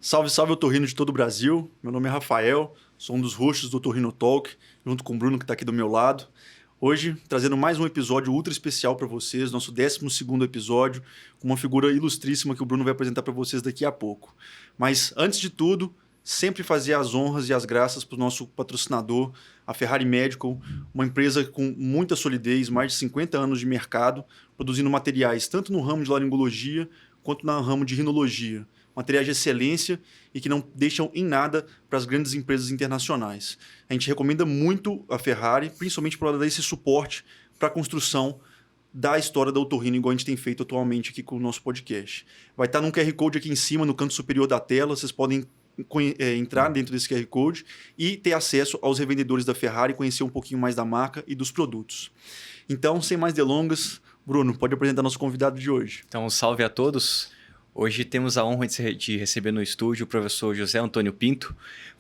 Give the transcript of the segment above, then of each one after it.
Salve, salve, otorrino de todo o Brasil. Meu nome é Rafael, sou um dos hosts do Otorrino Talk, junto com o Bruno, que está aqui do meu lado. Hoje, trazendo mais um episódio ultra especial para vocês, nosso 12º episódio, com uma figura ilustríssima que o Bruno vai apresentar para vocês daqui a pouco. Mas, antes de tudo, sempre fazer as honras e as graças para o nosso patrocinador, a Ferrari Medical, uma empresa com muita solidez, mais de 50 anos de mercado, produzindo materiais tanto no ramo de laringologia quanto no ramo de rinologia. Materiais de excelência e que não deixam em nada para as grandes empresas internacionais. A gente recomenda muito a Ferrari, principalmente para dar esse suporte para a construção da história da otorrino, igual a gente tem feito atualmente aqui com o nosso podcast. Vai estar num QR Code aqui em cima, no canto superior da tela, vocês podem entrar dentro desse QR Code e ter acesso aos revendedores da Ferrari, conhecer um pouquinho mais da marca e dos produtos. Então, sem mais delongas, Bruno, pode apresentar nosso convidado de hoje. Então, salve a todos. Hoje temos a honra de receber no estúdio o professor José Antônio Pinto,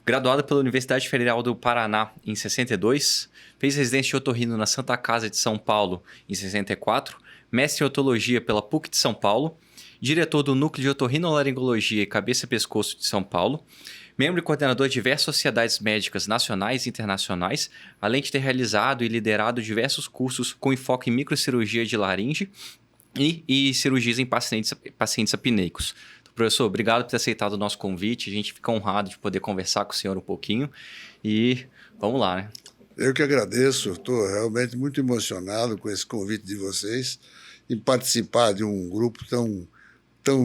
graduado pela Universidade Federal do Paraná em 62, fez residência de otorrino na Santa Casa de São Paulo em 64, mestre em otologia pela PUC de São Paulo, diretor do Núcleo de Otorrinolaringologia e Cabeça e Pescoço de São Paulo, membro e coordenador de diversas sociedades médicas nacionais e internacionais, além de ter realizado e liderado diversos cursos com enfoque em microcirurgia de laringe e cirurgias em pacientes apneicos. Então, professor, obrigado por ter aceitado o nosso convite. A gente fica honrado de poder conversar com o senhor um pouquinho e vamos lá, né? Eu que agradeço, estou realmente muito emocionado com esse convite de vocês em participar de um grupo tão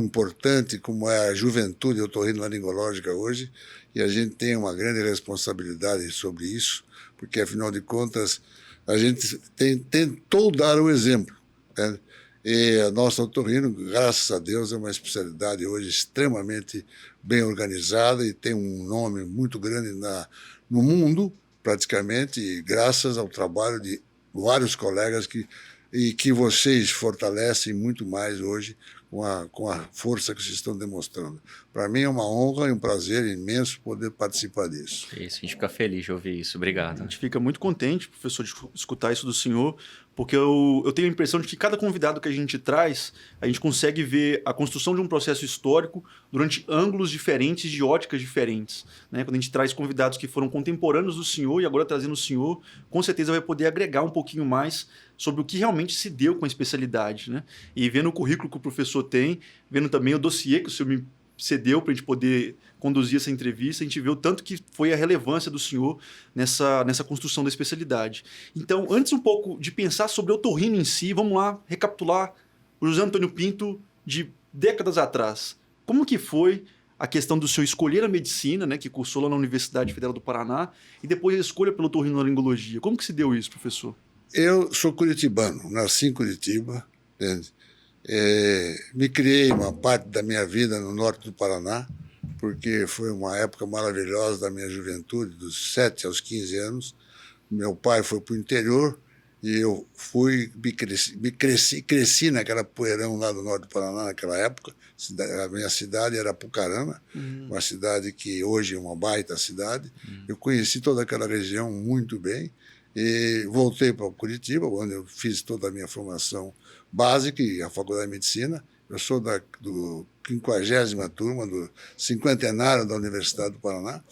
importante como é a juventude otorrinolaringológica hoje, e a gente tem uma grande responsabilidade sobre isso, porque, afinal de contas, a gente tentou dar o exemplo, né? E a nossa otorrino, graças a Deus, é uma especialidade hoje extremamente bem organizada e tem um nome muito grande no mundo, praticamente, e graças ao trabalho de vários colegas que vocês fortalecem muito mais hoje com a força que vocês estão demonstrando. Para mim é uma honra e um prazer imenso poder participar disso. Isso, a gente fica feliz de ouvir isso. Obrigado. A gente fica muito contente, professor, de escutar isso do senhor, porque eu tenho a impressão de que cada convidado que a gente traz, a gente consegue ver a construção de um processo histórico durante ângulos diferentes, de óticas diferentes, né? Quando a gente traz convidados que foram contemporâneos do senhor e agora trazendo o senhor, com certeza vai poder agregar um pouquinho mais sobre o que realmente se deu com a especialidade, né? E vendo o currículo que o professor tem, vendo também o dossiê que o senhor me cedeu para a gente poder conduzir essa entrevista, a gente vê o tanto que foi a relevância do senhor nessa construção da especialidade. Então, antes um pouco de pensar sobre o otorrino em si, vamos lá recapitular o José Antônio Pinto de décadas atrás. Como que foi a questão do senhor escolher a medicina, né, que cursou lá na Universidade Federal do Paraná, e depois a escolha pelo otorrinolaringologia? Como que se deu isso, professor? Eu sou curitibano, nasci em Curitiba, entende? Me criei uma parte da minha vida no norte do Paraná, porque foi uma época maravilhosa da minha juventude, dos 7 aos 15 anos. Meu pai foi para o interior e eu cresci naquela poeirão lá do norte do Paraná naquela época. A minha cidade era Apucarana, uma cidade que hoje é uma baita cidade. Eu conheci toda aquela região muito bem e voltei para Curitiba, onde eu fiz toda a minha formação básica e a Faculdade de Medicina. Eu sou do 50ª turma, do cinquentenário da Universidade do Paraná.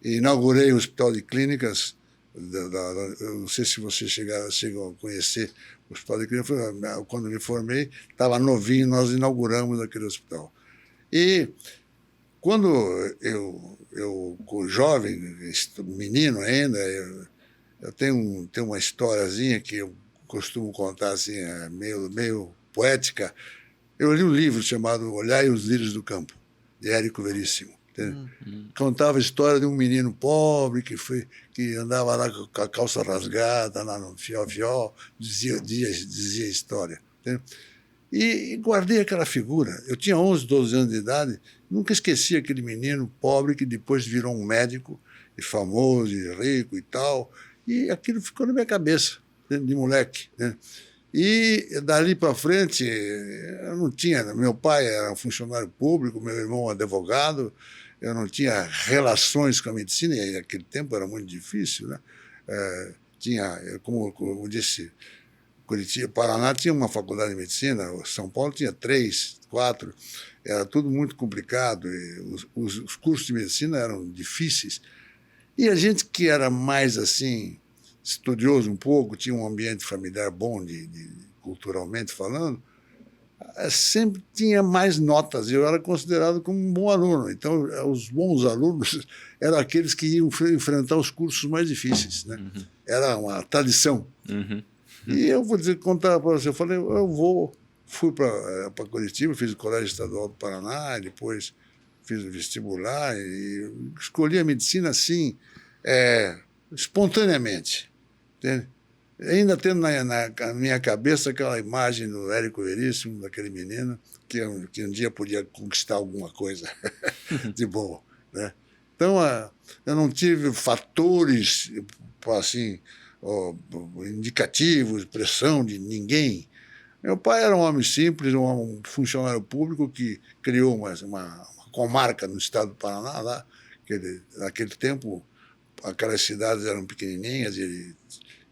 E inaugurei o Hospital de Clínicas. Eu não sei se você chegou a conhecer o Hospital de Clínicas. Quando me formei, estava novinho, nós inauguramos aquele hospital. E quando eu jovem, menino ainda, eu tenho uma historiazinha que eu costumo contar assim, meio poética. Eu li um livro chamado Olhai os Lírios do Campo, de Érico Veríssimo. Contava a história de um menino pobre que andava lá com a calça rasgada, lá no fió-fió, dizia a história. Entendeu? E guardei aquela figura. Eu tinha 11, 12 anos de idade, nunca esqueci aquele menino pobre que depois virou um médico, e famoso, e rico e tal. E aquilo ficou na minha cabeça, de moleque, né? E dali para frente, eu não tinha. Meu pai era um funcionário público, meu irmão advogado, eu não tinha relações com a medicina, e naquele tempo era muito difícil, né? como disse, Curitiba, Paraná tinha uma faculdade de medicina, São Paulo tinha 3, 4, era tudo muito complicado, e os cursos de medicina eram difíceis. E a gente que era mais assim, estudioso um pouco, tinha um ambiente familiar bom, culturalmente falando, sempre tinha mais notas. Eu era considerado como um bom aluno. Então, os bons alunos eram aqueles que iam enfrentar os cursos mais difíceis, né? Era uma tradição. E eu vou contar para você, eu falei, fui para Curitiba, fiz o Colégio Estadual do Paraná, depois fiz o vestibular e escolhi a medicina assim, espontaneamente, entende? Ainda tendo na minha cabeça aquela imagem do Érico Veríssimo, daquele menino que um dia podia conquistar alguma coisa de bom, né? Então, eu não tive fatores assim, indicativos, pressão de ninguém. Meu pai era um homem simples, um funcionário público que criou uma comarca no estado do Paraná, lá, naquele tempo aquelas cidades eram pequenininhas,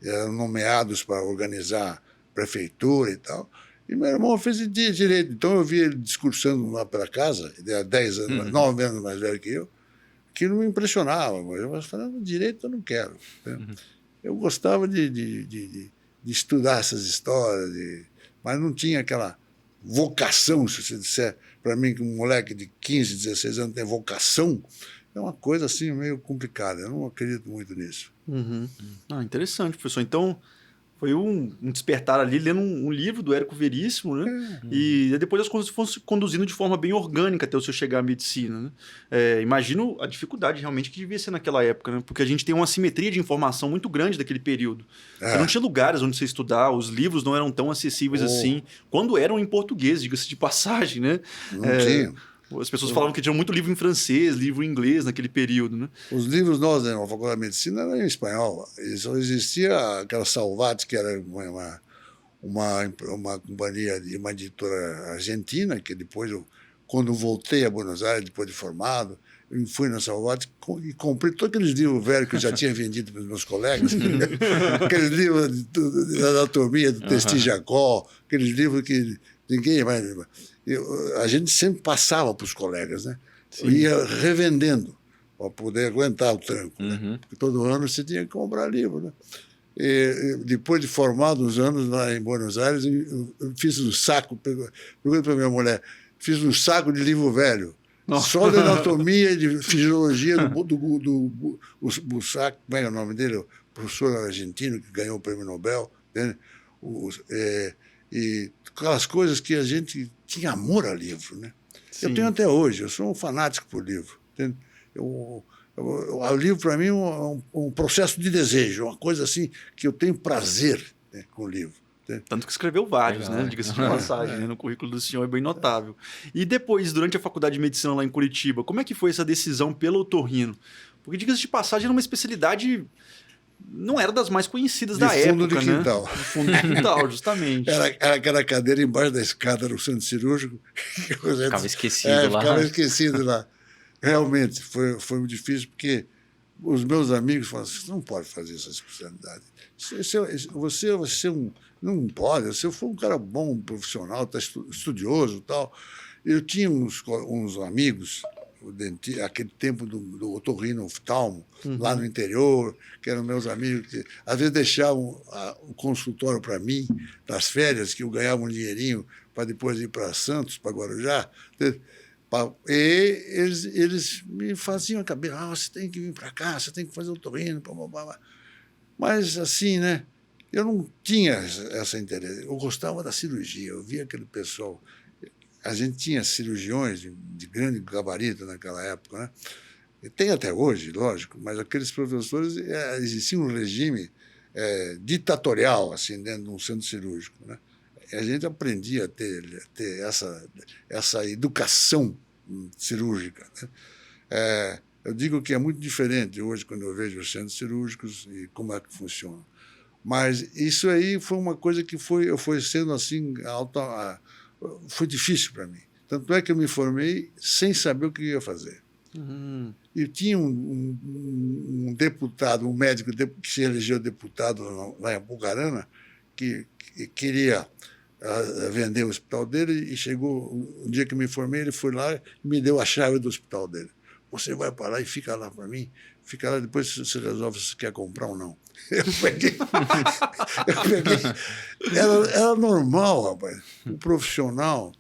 eram nomeados para organizar prefeitura e tal. E meu irmão fez direito. Então eu vi ele discursando lá pela casa, ele era 10 anos, 9 anos mais velho que eu, que não me impressionava. Mas eu falava, direito eu não quero. Eu gostava de estudar essas histórias, mas não tinha aquela vocação, se você disser para mim que um moleque de 15, 16 anos tem vocação, é uma coisa assim meio complicada. Eu não acredito muito nisso. Interessante, professor. Então, foi um despertar ali, lendo um livro do Érico Veríssimo, né? E depois as coisas foram se conduzindo de forma bem orgânica até o senhor chegar à medicina, né? Imagino a dificuldade realmente que devia ser naquela época, né? Porque a gente tem uma assimetria de informação muito grande daquele período. Você não tinha lugares onde você estudar, os livros não eram tão acessíveis assim, quando eram em português, diga-se de passagem, né? Não tinha. As pessoas falavam que tinha muito livro em francês, livro em inglês naquele período, né? Os livros nós, na Faculdade de Medicina, eram em espanhol. E só existia aquela Salvat, que era uma companhia, uma editora argentina, que depois, quando voltei a Buenos Aires, depois de formado, eu fui na Salvat e comprei todos aqueles livros velhos que eu já tinha vendido para os meus colegas. Aqueles livros de anatomia, do Testi Jacó, aqueles livros que ninguém mais... a gente sempre passava para os colegas, né? Ia revendendo para poder aguentar o tranco, né? Porque todo ano você tinha que comprar livro, né? E depois de formado uns anos lá em Buenos Aires, eu fiz um saco, perguntei para minha mulher, fiz um saco de livro velho, só de anatomia e de fisiologia do Bussac, como é o nome dele? O professor argentino que ganhou o prêmio Nobel, né? E aquelas coisas que a gente tinha amor a livro, né? Sim. Eu tenho até hoje, eu sou um fanático por livro. Entende? O livro, para mim, é um processo de desejo, uma coisa assim que eu tenho prazer, né, com o livro. Entende? Tanto que escreveu vários, né? Diga-se de passagem, né? No currículo do senhor é bem notável. E depois, durante a faculdade de medicina lá em Curitiba, como é que foi essa decisão pelo otorrino? Porque, diga-se de passagem, era uma especialidade... Não era das mais conhecidas da época, fundo de quintal. Né? Fundo de quintal, justamente. Era aquela cadeira embaixo da escada no centro cirúrgico. Ficava esquecido lá. Ficava esquecido lá. Realmente, foi muito difícil, porque os meus amigos falaram, você não pode fazer essa especialidade. Você não pode, você foi um cara bom, profissional, tá estudioso e tal. Eu tinha uns amigos... aquele tempo do otorrino oftalmo, lá no interior, que eram meus amigos, que às vezes deixavam o consultório para mim, nas férias, que eu ganhava um dinheirinho para depois ir para Santos, para Guarujá. E eles me faziam a cabeça, você tem que vir para cá, você tem que fazer otorrino, mas assim, né? Eu não tinha essa interesse, eu gostava da cirurgia, eu via aquele pessoal... A gente tinha cirurgiões de grande gabarito naquela época, né? E tem até hoje, lógico, mas aqueles professores, existia um regime ditatorial, assim, dentro de um centro cirúrgico, né? E a gente aprendia a ter essa educação cirúrgica, né? Eu digo que é muito diferente hoje quando eu vejo os centros cirúrgicos e como é que funcionam. Mas isso aí foi uma coisa que foi sendo assim, foi difícil para mim. Tanto é que eu me formei sem saber o que ia fazer. E tinha um deputado, um médico que se elegeu deputado lá em Apucarana, que queria vender o hospital dele, e chegou, um dia que me formei, ele foi lá e me deu a chave do hospital dele. Você vai para lá e fica lá para mim, fica lá, depois você resolve se quer comprar ou não. Eu peguei. Era normal, rapaz. O profissional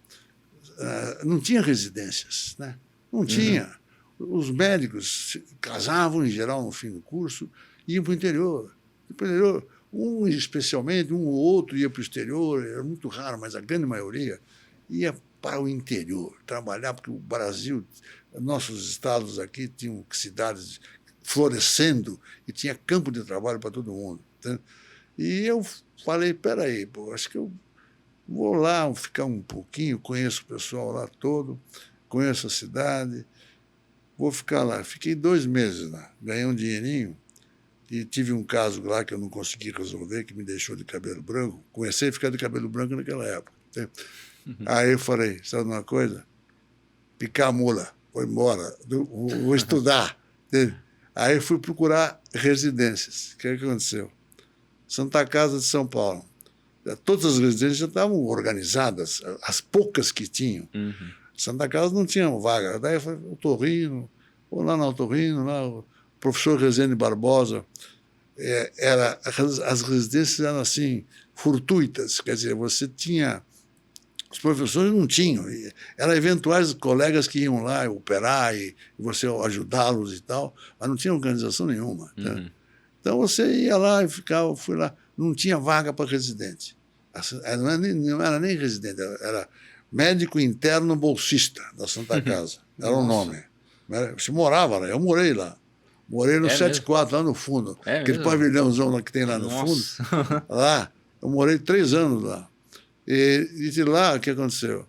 não tinha residências, né? Não tinha. Os médicos casavam, em geral, no fim do curso, iam para o interior. Um especialmente, um ou outro ia para o exterior, era muito raro, mas a grande maioria ia para o interior trabalhar, porque o Brasil, nossos estados aqui tinham cidades florescendo e tinha campo de trabalho para todo mundo. Tá? E eu falei, peraí, acho que eu vou lá ficar um pouquinho, conheço o pessoal lá todo, conheço a cidade, vou ficar lá. Fiquei 2 meses lá, ganhei um dinheirinho e tive um caso lá que eu não consegui resolver, que me deixou de cabelo branco. Comecei a ficar de cabelo branco naquela época. Tá? Aí eu falei, sabe uma coisa? Picar a mula, vou embora, vou estudar. Aí fui procurar residências. O que aconteceu? Santa Casa de São Paulo. Todas as residências já estavam organizadas, as poucas que tinham. Santa Casa não tinha vaga. Daí foi o Torrino, ou lá no Otorrino, lá o professor Rezende Barbosa. As residências eram assim, fortuitas, quer dizer, você tinha. Os professores não tinham. Eram eventuais colegas que iam lá operar e você ajudá-los e tal, mas não tinha organização nenhuma. Tá? Então você ia lá e ficava, fui lá, não tinha vaga para residente. Não era nem residente, era médico interno bolsista da Santa Casa. Era o nome. Você morava lá, eu morei lá. Morei no 74, lá no fundo. Aquele pavilhãozão lá que tem lá no fundo. Lá, eu morei 3 anos lá. E de lá, o que aconteceu?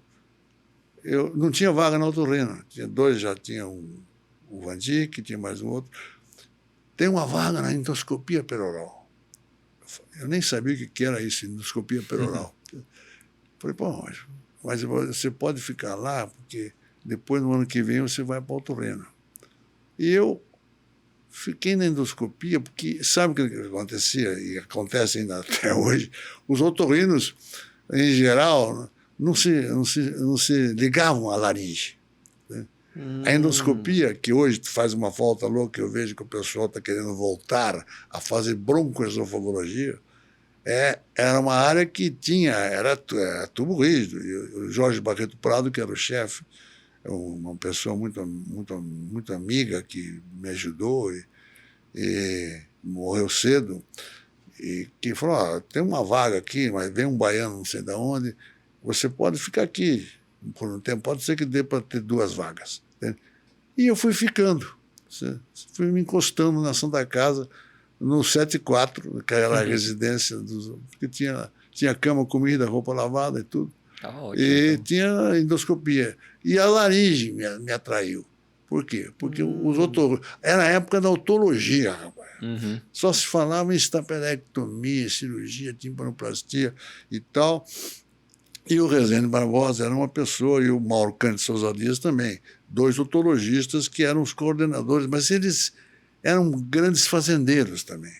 Eu não tinha vaga na Otorrino. Tinha 2, já tinha o Vandic, tinha mais um outro. Tem uma vaga na endoscopia peroral. Eu nem sabia o que era isso, endoscopia peroral. Falei, pô, mas você pode ficar lá, porque depois, no ano que vem, você vai para o Otorrino. E eu fiquei na endoscopia, porque sabe o que acontecia, e acontece ainda até hoje? Os otorrinos, em geral, não se ligavam à laringe. Né? A endoscopia, que hoje faz uma falta louca, eu vejo que o pessoal está querendo voltar a fazer broncoesofagologia, era uma área que era tubo rígido. E o Jorge Barreto Prado, que era o chefe, uma pessoa muito amiga, que me ajudou e morreu cedo, e que falou, tem uma vaga aqui, mas vem um baiano não sei de onde, você pode ficar aqui por um tempo, pode ser que dê para ter 2 vagas. Entende? E eu fui ficando, fui me encostando na Santa Casa, no 74, que era a residência, porque tinha cama, comida, roupa lavada e tudo. Ótimo, e tinha endoscopia. E a laringe me atraiu. Por quê? Porque era a época da otologia, rapaz. Só se falava em estapelectomia, cirurgia, timpanoplastia e tal. E o Rezende Barbosa era uma pessoa, e o Mauro Cândido Souza Dias também, 2 otologistas que eram os coordenadores, mas eles eram grandes fazendeiros também.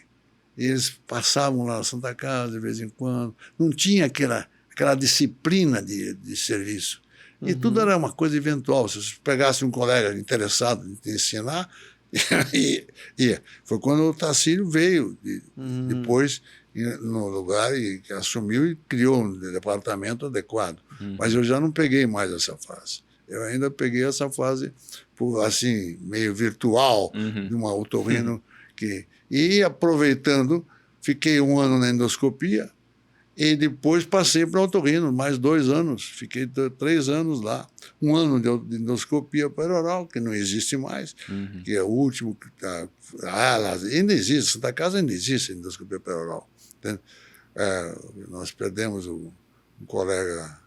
E eles passavam lá na Santa Casa de vez em quando. Não tinha aquela disciplina de serviço. E tudo era uma coisa eventual. Se você pegasse um colega interessado em te ensinar, foi quando o Tacílio veio, depois, no lugar, e assumiu e criou um departamento adequado. Mas eu já não peguei mais essa fase. Eu ainda peguei essa fase, assim, meio virtual, de uma otorrino que... E, aproveitando, fiquei 1 ano na endoscopia, e depois passei para o otorrino, mais 2 anos. Fiquei 3 anos lá. 1 ano de endoscopia peroral, que não existe mais, que é o último que está... ainda existe, Santa Casa ainda existe endoscopia peroral. Nós perdemos um colega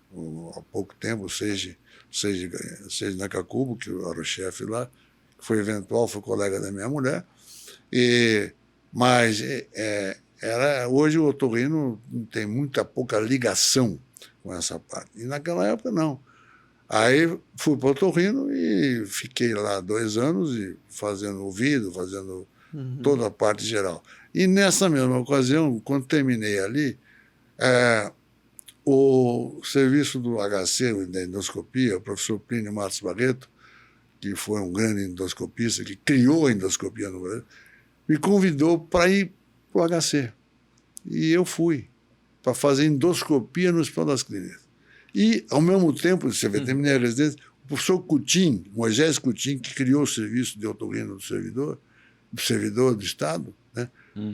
há pouco tempo, o Seiji Nakakubo, que era o chefe lá, que foi eventual, foi colega da minha mulher. Mas hoje o otorrino tem pouca ligação com essa parte. E naquela época, não. Aí fui para o otorrino e fiquei lá 2 anos e fazendo ouvido, fazendo toda a parte geral. E nessa mesma ocasião, quando terminei ali, o serviço do HC, da endoscopia, o professor Plínio Matos Barreto, que foi um grande endoscopista, que criou a endoscopia no Brasil, me convidou para ir para o HC. E eu fui para fazer endoscopia no Hospital das Clínicas. E, ao mesmo tempo, você vê, terminei a residência, o professor Coutinho, Moisés Coutinho, que criou o serviço de otorrino do servidor do Estado, né?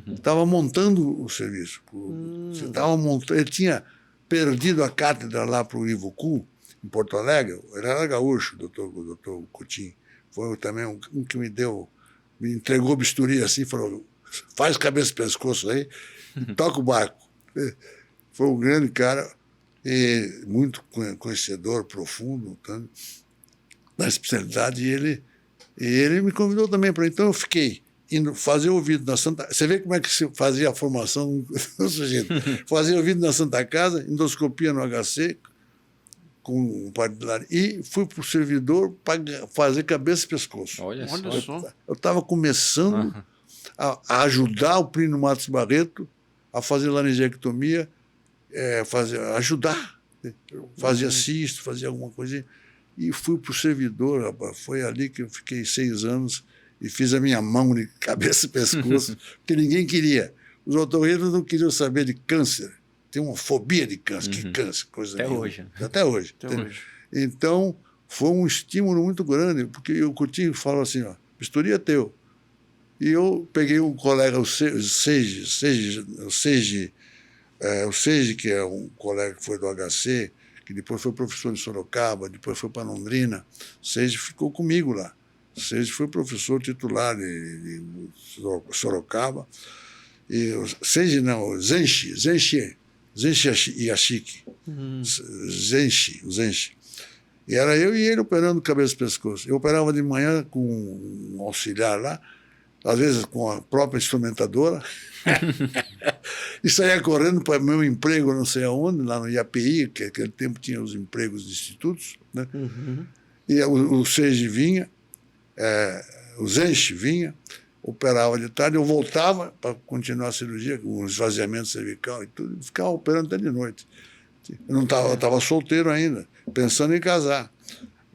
Estava montando o serviço. Ele tinha perdido a cátedra lá para o Ivucu, em Porto Alegre. Ele era gaúcho, o doutor Coutinho. Foi também um que me entregou bisturi assim, falou, faz cabeça e pescoço aí, toca o barco. Foi um grande cara, e muito conhecedor, profundo, tá, da especialidade, e ele me convidou também para. Então eu fiquei indo fazer ouvido na Santa. Você vê como é que se fazia a formação do sujeito. Fazia ouvido na Santa Casa, endoscopia no HC, com um particular, e fui para o servidor para fazer cabeça e pescoço. Olha só. Eu estava começando a ajudar o Plínio Matos Barreto a fazer laringectomia, ajudar. Fazia cisto, fazia alguma coisinha. E fui para o servidor, rapaz. Foi ali que eu fiquei 6 anos e fiz a minha mão de cabeça e pescoço, porque ninguém queria. Os otorrinos não queriam saber de câncer. Tem uma fobia de câncer. Que câncer? Coisa Até nenhuma. hoje. Até hoje. Então, foi um estímulo muito grande, porque o Coutinho falou assim, ó, bisturi é teu. E eu peguei um colega, o Seiji, que é um colega que foi do HC, que depois foi professor de Sorocaba, depois foi para Londrina. O Seiji ficou comigo lá. O Seiji foi professor titular de Sorocaba. E o Seiji não, o Zenshi Yashiki. Zenshi. E era eu e ele operando cabeça e pescoço. Eu operava de manhã com um auxiliar lá, às vezes com a própria instrumentadora, e saía correndo para meu emprego não sei aonde, lá no IAPI, que naquele tempo tinha os empregos de institutos, né? E o Seiji vinha, o Zenshi vinha, operava de tarde, eu voltava para continuar a cirurgia, com o esvaziamento cervical e tudo, e ficava operando até de noite. Eu não estava solteiro ainda, pensando em casar,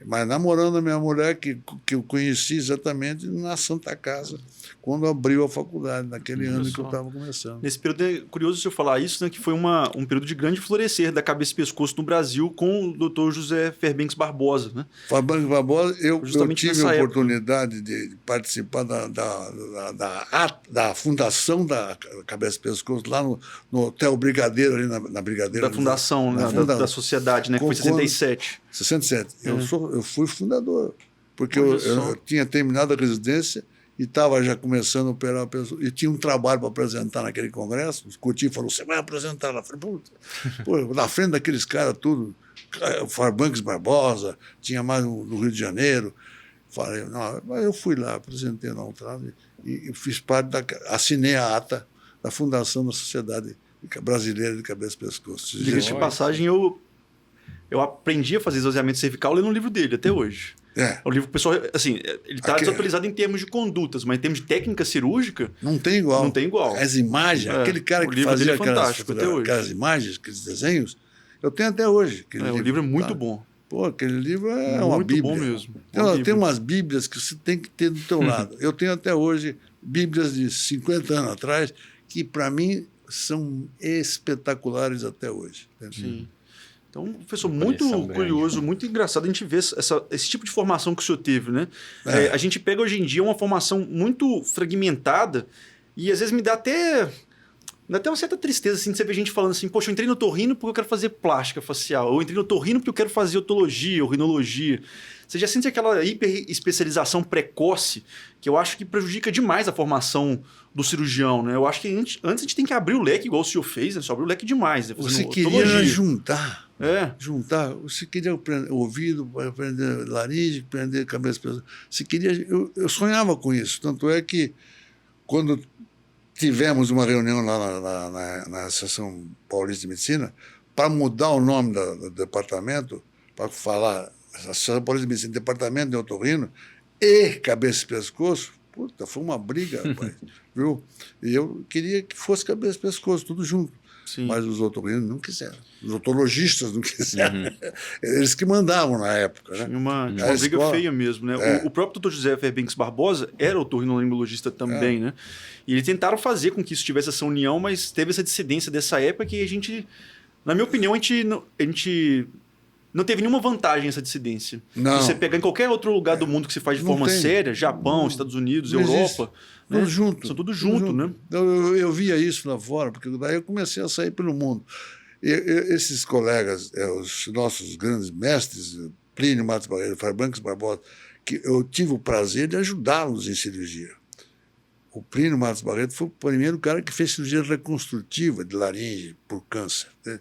mas namorando a minha mulher, que eu conheci exatamente na Santa Casa, quando abriu a faculdade, naquele ano que eu estava começando. Nesse período é curioso o senhor falar isso, né, que foi um período de grande florescer da cabeça e pescoço no Brasil com o Dr. José Fairbanks Barbosa. Né? Fairbanks Barbosa, eu tive a oportunidade de participar da fundação da cabeça e pescoço lá no Hotel Brigadeiro, ali na Brigadeiro. Da fundação, da sociedade, né, que foi em 67. 67. Eu fui fundador, porque eu tinha terminado a residência e estava já começando a operar a pessoa. E tinha um trabalho para apresentar naquele congresso. O Coutinho falou, você vai apresentar lá. Falei, pô, na frente daqueles caras tudo, Fairbanks Barbosa, tinha mais no Rio de Janeiro. Falei, não, mas eu fui lá, apresentei na Altrada e fiz parte assinei a ata da fundação da Sociedade Brasileira de Cabeça e Pescoço. Diga-se de passagem, eu aprendi a fazer esvaziamento cervical lendo um livro dele até hoje. O livro, pessoal, assim, ele está desatualizado em termos de condutas, mas em termos de técnica cirúrgica. Não tem igual. Não tem igual. As imagens, aquele cara que fazia aquelas imagens, aqueles desenhos, eu tenho até hoje. O livro é muito bom. Pô, aquele livro é uma bíblia. Muito bom mesmo. Tem umas bíblias que você tem que ter do teu lado. Eu tenho até hoje bíblias de 50 anos atrás que, para mim, são espetaculares até hoje. Sim. Então, professor, muito curioso, muito engraçado a gente ver esse tipo de formação que o senhor teve, né? A gente pega hoje em dia uma formação muito fragmentada e às vezes me dá até uma certa tristeza assim, de você ver gente falando assim, poxa, eu entrei no otorrino porque eu quero fazer plástica facial, ou eu entrei no otorrino porque eu quero fazer otologia ou rinologia. Você já sente aquela hiperespecialização precoce que eu acho que prejudica demais a formação do cirurgião, né? Eu acho que antes a gente tem que abrir o leque, igual o senhor fez, né? Só abrir o leque demais. Né? Você queria juntar. Juntar. Você queria aprender ouvido, aprender laringe, aprender cabeça. Você queria. Eu sonhava com isso. Tanto é que quando tivemos uma reunião lá na Associação Paulista de Medicina para mudar o nome do departamento, para falar Associação Paulista de Medicina, Departamento de Otorrino e Cabeça e Pescoço, puta, foi uma briga, rapaz, viu? E eu queria que fosse Cabeça e Pescoço, tudo junto. Sim. Mas os otorrinos não quiseram. Os otologistas não quiseram. Eles que mandavam na época. Né? Tinha uma briga escola, feia mesmo, né? O próprio Dr. José Fairbanks Barbosa era otorrinolaringologista também, né? E eles tentaram fazer com que isso tivesse essa união, mas teve essa dissidência dessa época que a gente, na minha opinião, a gente não teve nenhuma vantagem essa dissidência. Não. Se você pegar em qualquer outro lugar do mundo que se faz de forma séria, Japão, Estados Unidos, Europa, né? Tudo junto. São tudo junto, né? Eu via isso lá fora, porque daí eu comecei a sair pelo mundo. Esses colegas, os nossos grandes mestres, Plínio Matos Barreto, Fairbanks Barbosa, que eu tive o prazer de ajudá-los em cirurgia. O Plínio Matos Barreto foi o primeiro cara que fez cirurgia reconstrutiva de laringe por câncer, né?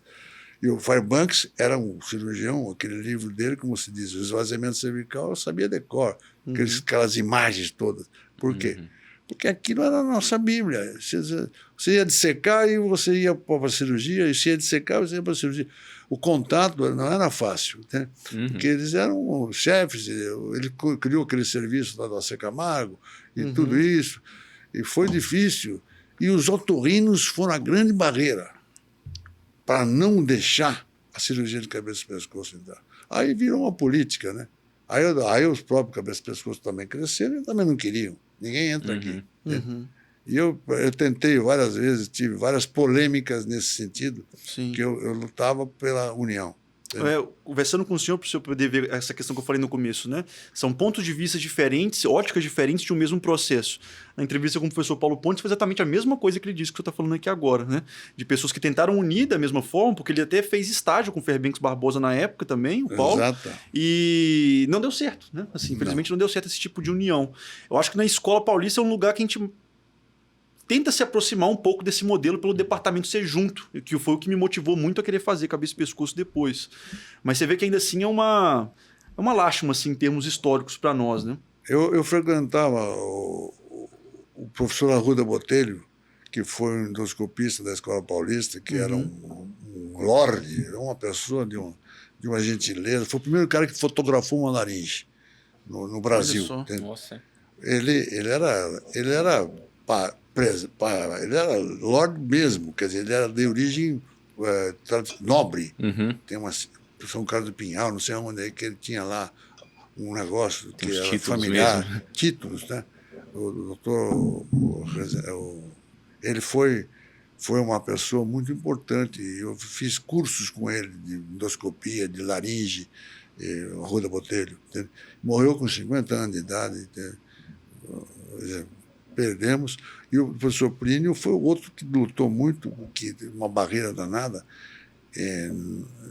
E o Fairbanks era um cirurgião, aquele livro dele, como se diz, o esvaziamento cervical, eu sabia de cor, aquelas imagens todas. Por quê? Porque aquilo era a nossa Bíblia. Você ia dissecar e você ia para a cirurgia, e se ia dissecar, você ia para a cirurgia. O contato não era fácil, né? Porque eles eram chefes, ele criou aquele serviço lá do AC Camargo e tudo isso, e foi difícil. E os otorrinos foram a grande barreira para não deixar a cirurgia de cabeça e pescoço entrar. Aí virou uma política, né? Aí os próprios cabeça e pescoço também cresceram e também não queriam. Ninguém entra aqui. E eu tentei várias vezes, tive várias polêmicas nesse sentido, que eu lutava pela união. Conversando com o senhor, para o senhor poder ver essa questão que eu falei no começo, né? São pontos de vista diferentes, óticas diferentes de um mesmo processo. Na entrevista com o professor Paulo Pontes foi exatamente a mesma coisa que ele disse que o senhor está falando aqui agora, né? De pessoas que tentaram unir da mesma forma, porque ele até fez estágio com o Fairbanks Barbosa na época também, o Paulo. Exato. E não deu certo, né? Assim, infelizmente não deu certo esse tipo de união. Eu acho que na Escola Paulista é um lugar que a gente tenta se aproximar um pouco desse modelo pelo departamento ser junto, que foi o que me motivou muito a querer fazer cabeça e pescoço depois. Mas você vê que ainda assim é uma lástima assim, em termos históricos para nós, né? Eu frequentava o professor Arruda Botelho, que foi um endoscopista da Escola Paulista, que era um lorde, era uma pessoa de uma gentileza. Foi o primeiro cara que fotografou uma laringe no Brasil. Nossa. Ele era lord mesmo, quer dizer, ele era de origem nobre. Tem São Carlos do Pinhal, não sei onde é que ele tinha lá um negócio que era familiar, mesmo. Títulos, né? O doutor, ele foi uma pessoa muito importante. Eu fiz cursos com ele de endoscopia, de laringe, Arruda Botelho. Morreu com 50 anos de idade. Perdemos. E o professor Plínio foi o outro que lutou muito, que uma barreira danada,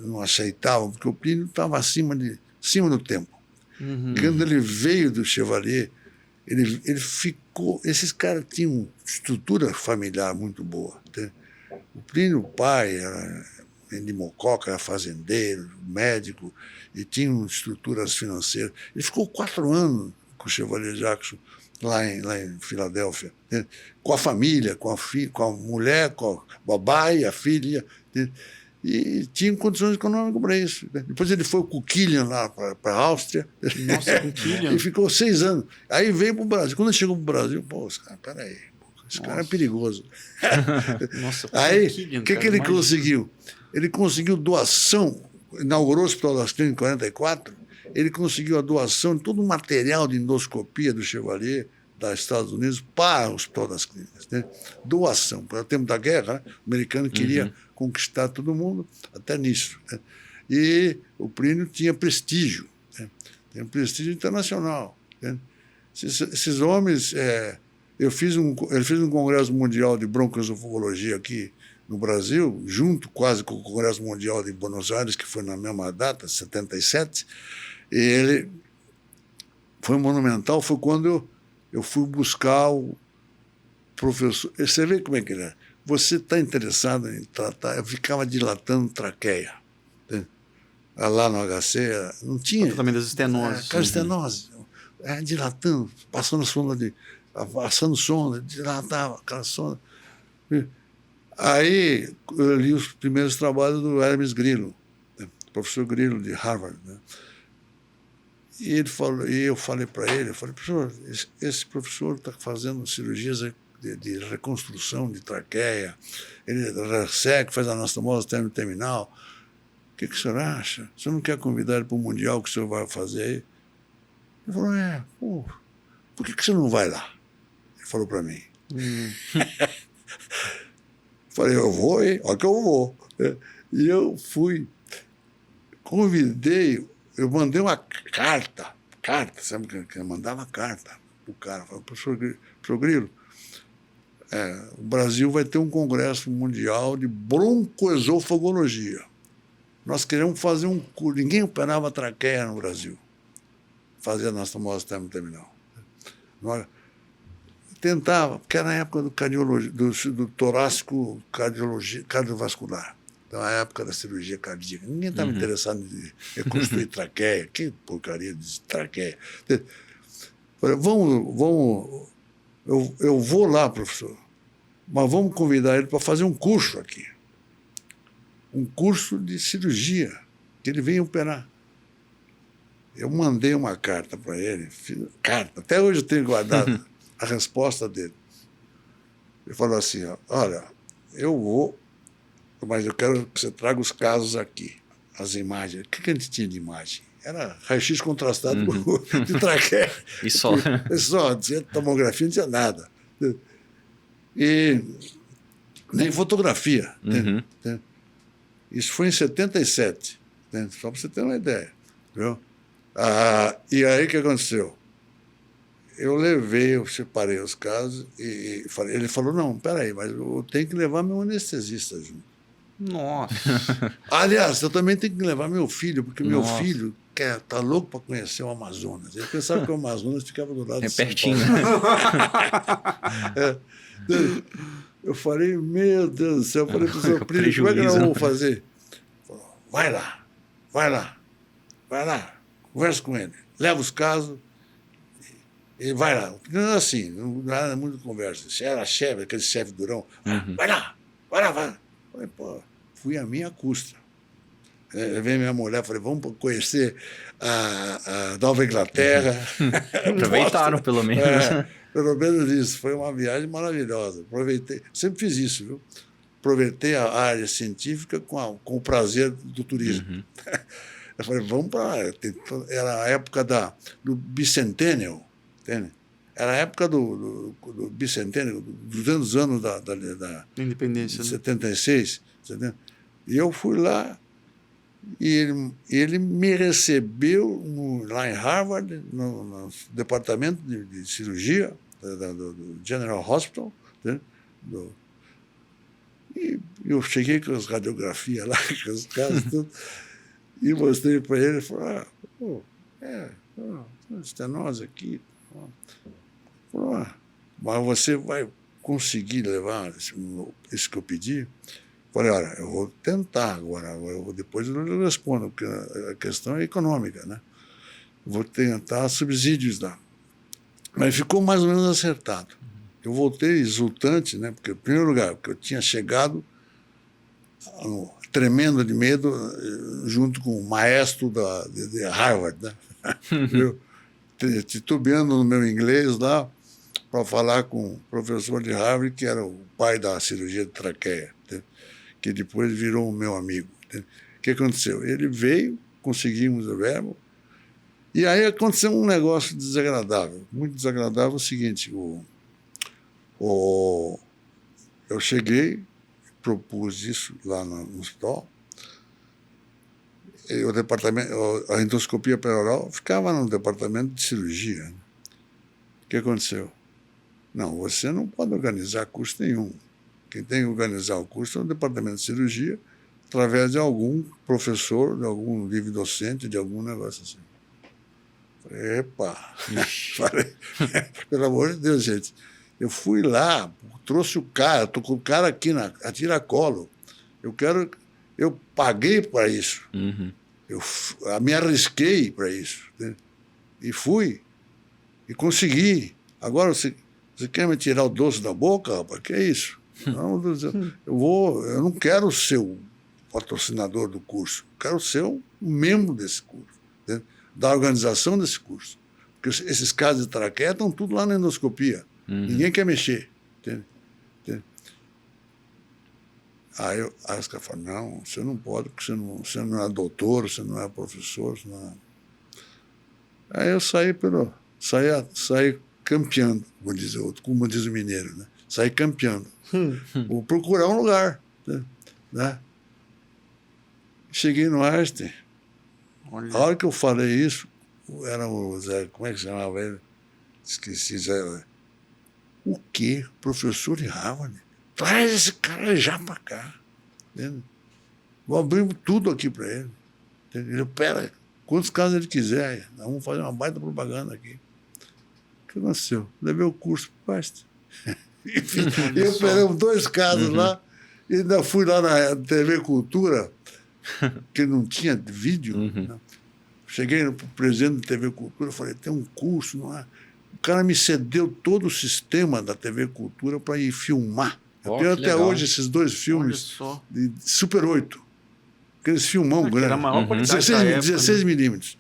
não aceitavam, porque o Plínio estava acima do tempo. Quando ele veio do Chevalier, ele ficou... Esses caras tinham estrutura familiar muito boa. Né? O Plínio, o pai, era de Mococa, era fazendeiro, médico, e tinha estruturas financeiras. Ele ficou 4 anos com o Chevalier Jackson, lá em Filadélfia, né? Com a família, com a mulher, com a babá e a filha, né? E tinha condições econômicas para isso. Né? Depois ele foi com o Killian lá para a Áustria. Nossa, com o Killian. E ficou 6 anos. Aí veio para o Brasil. Quando ele chegou para o Brasil, pô, peraí, esse cara é perigoso. Nossa, aí, o que ele conseguiu? Ele conseguiu doação, inaugurou o Hospital das Clínicas em 1944, ele conseguiu a doação de todo o material de endoscopia do Chevalier, dos Estados Unidos, para o Hospital das Clínicas. Né? Doação. Para o tempo da guerra, né? O americano queria conquistar todo mundo, até nisso. Né? E o Plínio tinha prestígio, né? Tem um prestígio internacional. Né? Esses homens... ele fez um congresso mundial de broncoesofagologia aqui no Brasil, junto quase com o Congresso Mundial de Buenos Aires, que foi na mesma data, 77, e ele foi monumental, foi quando eu fui buscar o professor. Você vê como é que ele é? Você está interessado em tratar? Eu ficava dilatando traqueia. Né? Lá no HC, não tinha... Tratamento das estenoses. Estenose. Dilatando, passando sonda, dilatava aquela sonda. Aí eu li os primeiros trabalhos do Hermes Grillo, né? Professor Grillo de Harvard. Né? E ele falou, e eu falei para ele, professor, esse professor está fazendo cirurgias de reconstrução de traqueia, ele resseca, faz anastomose terminal. O que o senhor acha? O senhor não quer convidar ele para o Mundial que o senhor vai fazer aí? Ele falou, por que o senhor não vai lá? Ele falou para mim. Falei, eu vou, hein? Olha que eu vou. E eu fui, convidei, eu mandei uma carta, sabe que eu mandava carta para o cara. Falei, professor Grilo, o Brasil vai ter um congresso mundial de broncoesofagologia. Nós queremos fazer um curso. Ninguém operava traqueia no Brasil. Fazia anastomose terminal. Nós tentava, porque era a época do torácico cardiovascular. Então, a época da cirurgia cardíaca. Ninguém estava interessado em reconstruir traqueia. Que porcaria de traqueia. Falei, eu vou lá, professor, mas vamos convidar ele para fazer um curso aqui. Um curso de cirurgia, que ele venha operar. Eu mandei uma carta para ele, até hoje eu tenho guardado a resposta dele. Ele falou assim, olha, eu vou, mas eu quero que você traga os casos aqui, as imagens. O que a gente tinha de imagem? Era raio-x contrastado de traqueia. E só. Não tinha tomografia, não tinha nada. E nem fotografia. Isso foi em 77, só para você ter uma ideia. Viu? E aí o que aconteceu? Eu separei os casos e falei, ele falou, não, peraí, mas eu tenho que levar meu anestesista junto. Nossa! Aliás, eu também tenho que levar meu filho, porque meu filho tá louco para conhecer o Amazonas. Ele pensava que o Amazonas ficava do lado de São pertinho. Eu falei, meu Deus do céu, eu falei para o seu Plínio, como é que nós vamos fazer? Ele falou, vai lá, conversa com ele, leva os casos e vai lá. Não é assim, não era muito conversa. Se era chefe, aquele chefe durão, vai lá. Falei, fui a minha custa. Veio minha mulher, falei, vamos conhecer a Nova Inglaterra. Aproveitaram, pelo menos. Pelo menos isso. Foi uma viagem maravilhosa. Aproveitei, sempre fiz isso, viu? Aproveitei a área científica com o prazer do turismo. Eu falei, vamos para lá. Era a época do Bicentennial, entende? Era a época do Bicentennial, 200 anos da Independência. De 76. Entendeu? E eu fui lá e ele me recebeu lá em Harvard, no departamento de cirurgia do General Hospital. E eu cheguei com as radiografias lá, com os casos, tudo, e mostrei para ele. Ele falou, estenose aqui. Falou, mas você vai conseguir levar isso que eu pedi? Falei, olha, eu vou tentar agora, depois eu respondo, porque a questão é econômica, né? Vou tentar subsídios lá. Mas ficou mais ou menos acertado. Eu voltei exultante, né? Porque, em primeiro lugar, porque eu tinha chegado tremendo de medo junto com o maestro de Harvard, né? Eu, titubeando no meu inglês lá, para falar com o professor de Harvard, que era o pai da cirurgia de traqueia, que depois virou o meu amigo. O que aconteceu? Ele veio, conseguimos o verbo, e aí aconteceu um negócio desagradável, muito desagradável. O seguinte, eu cheguei, propus isso lá no hospital, e a endoscopia perioral ficava no departamento de cirurgia. O que aconteceu? Não, você não pode organizar curso nenhum. Quem tem que organizar o curso é o departamento de cirurgia, através de algum professor, de algum livre docente, de algum negócio assim. Falei, epa! Falei, pelo amor de Deus, gente. Eu fui lá, trouxe o cara, estou com o cara aqui a tiracolo. Eu paguei para isso. Eu me arrisquei para isso. Né? E fui. E consegui. Agora você quer me tirar o doce da boca, rapaz? Que é isso? Não, eu não quero ser o patrocinador do curso. Eu quero ser um membro desse curso. Né? da organização desse curso. Porque esses casos de traqueia estão tudo lá na endoscopia. Ninguém quer mexer. Entende? Aí os caras falam, não, você não pode, porque você não é doutor, você não é professor. Você não é... Aí eu saí campeando, como diz o mineiro, né? Saí campeando. Vou procurar um lugar. Né? Cheguei no Einstein. Olha. A hora que eu falei isso, era o Zé, como é que chamava ele? Esqueci, Zé. O quê? Professor de Harvard? Traz esse cara já para cá. Entende? Vou abrir tudo aqui para ele. Entende? Ele, pera, quantos casos ele quiser, nós vamos fazer uma baita propaganda aqui. O que aconteceu? Levei o curso para o Einstein. E operamos 2 casos lá, e ainda fui lá na TV Cultura, que não tinha vídeo. Né? Cheguei no presidente da TV Cultura e falei, tem um curso, não é? O cara me cedeu todo o sistema da TV Cultura para ir filmar. Eu tenho até legal. hoje esses 2 filmes de Super 8. Aqueles filmão grandes. Era a maior qualidade da época, 16 milímetros.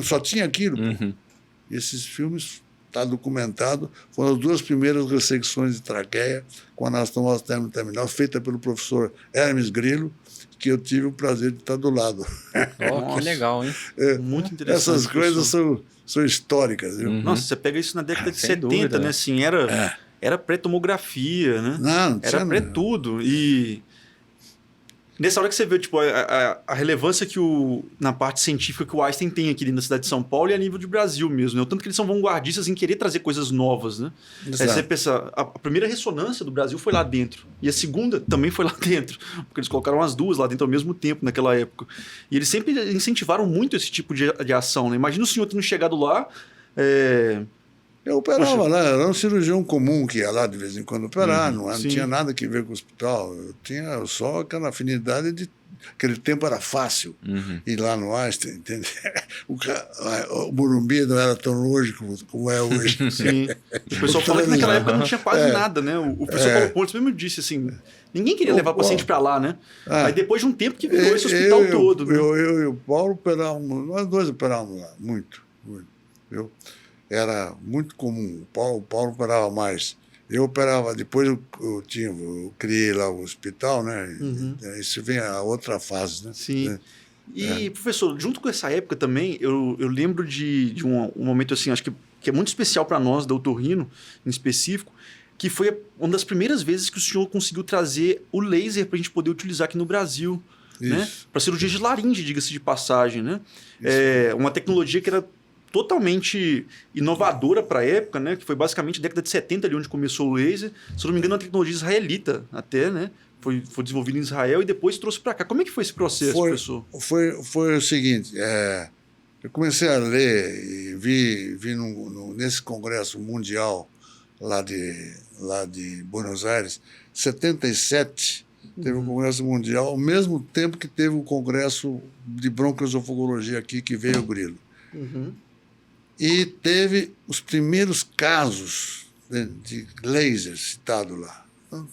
Só tinha aquilo. E esses filmes, está documentado, foram as 2 primeiras ressecções de traqueia com anastomose terminal, feita pelo professor Hermes Grillo, que eu tive o prazer de estar do lado. Que legal, hein? Muito interessante. Essas coisas são históricas. Viu? Nossa, você pega isso na década de Sem 70, dúvida. né? Assim, era pré-tomografia, né? Não tinha Era pré-tudo. E nessa hora que você vê tipo, a relevância que na parte científica que o Einstein tem aqui dentro da cidade de São Paulo e a nível de Brasil mesmo, né? O tanto que eles são vanguardistas em querer trazer coisas novas, né? Você pensa, a primeira ressonância do Brasil foi lá dentro. E a segunda também foi lá dentro. Porque eles colocaram as 2 lá dentro ao mesmo tempo, naquela época. E eles sempre incentivaram muito esse tipo de ação, né? Imagina o senhor tendo chegado lá... Eu operava lá, era um cirurgião comum que ia lá de vez em quando operar, não tinha nada que ver com o hospital. Eu tinha só aquela afinidade de... Aquele tempo era fácil ir lá no Einstein, entende? O Morumbi não era tão longe como é hoje. Sim. O pessoal fala que naquela época não tinha quase nada, né? O professor Paulo Pontes mesmo disse assim, ninguém queria levar paciente para lá, né? Aí depois de um tempo que virou esse hospital todo. Né? Eu e o Paulo operávamos, nós 2 operávamos lá, muito. Era muito comum. O Paulo operava mais. Eu operava, depois eu criei lá o hospital, né? Isso vem a outra fase, né? Sim. Né? E, professor, junto com essa época também, eu lembro de um momento assim, acho que é muito especial para nós, da Otorrino, em específico, que foi uma das primeiras vezes que o senhor conseguiu trazer o laser para a gente poder utilizar aqui no Brasil. Né? Para cirurgia de laringe, diga-se de passagem. Né? Uma tecnologia que era totalmente inovadora para a época, né? Que foi basicamente a década de 70 ali onde começou o laser. Se eu não me engano, uma tecnologia israelita até, né? Foi desenvolvida em Israel e depois trouxe para cá. Como é que foi esse processo, professor? Foi o seguinte, eu comecei a ler e vi nesse congresso mundial lá de Buenos Aires, 77, teve um congresso mundial, ao mesmo tempo que teve o congresso de broncoesofagologia aqui, que veio o Grilo. E teve os primeiros casos de laser citado lá.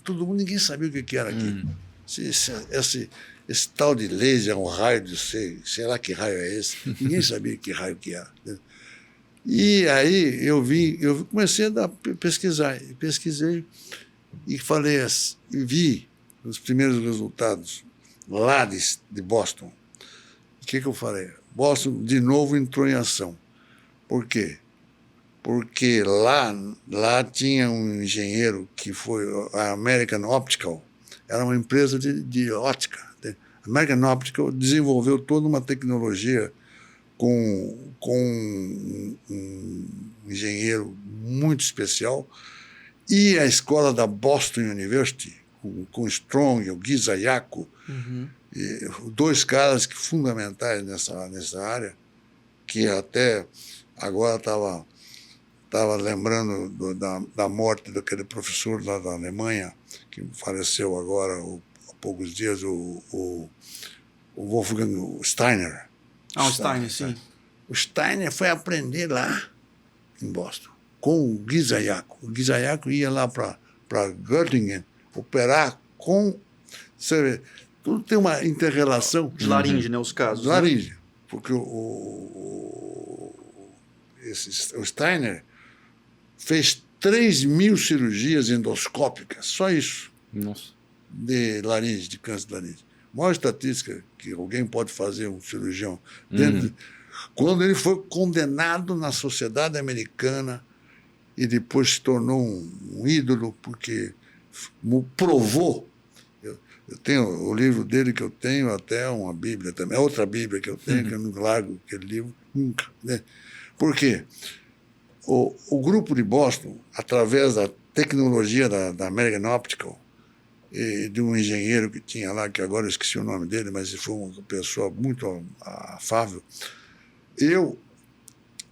Todo mundo, ninguém sabia o que era aquilo. Esse tal de laser é um raio de sei lá que raio é esse. Ninguém sabia que raio que era. E aí eu comecei a pesquisar. Pesquisei e falei, vi os primeiros resultados lá de Boston. O que eu falei? Boston de novo entrou em ação. Por quê? Porque lá tinha um engenheiro que foi a American Optical, era uma empresa de ótica. A American Optical desenvolveu toda uma tecnologia com um engenheiro muito especial, e a escola da Boston University, com Strong, o Gizayaku, 2 caras fundamentais nessa área, que até agora estava lembrando da morte daquele professor lá da Alemanha, que faleceu agora há poucos dias, o Wolfgang Steiner. O Steiner, sim. O Steiner foi aprender lá em Boston com o Gizayaku. O Gizayaku ia lá para Göttingen operar com... Você vê, tudo tem uma inter-relação. De laringe, né? Os casos. Laringe. Porque o o Steiner fez 3.000 cirurgias endoscópicas, só isso, Nossa. de laringe, de câncer de laringe. A maior estatística que alguém pode fazer, um cirurgião, dentro quando ele foi condenado na sociedade americana e depois se tornou um ídolo, porque provou. Eu tenho o livro dele que eu tenho, até uma Bíblia também, outra Bíblia que eu tenho, que eu não largo aquele livro nunca. Né? Por quê? O grupo de Boston, através da tecnologia da American Optical, e de um engenheiro que tinha lá, que agora eu esqueci o nome dele, mas foi uma pessoa muito afável. Eu,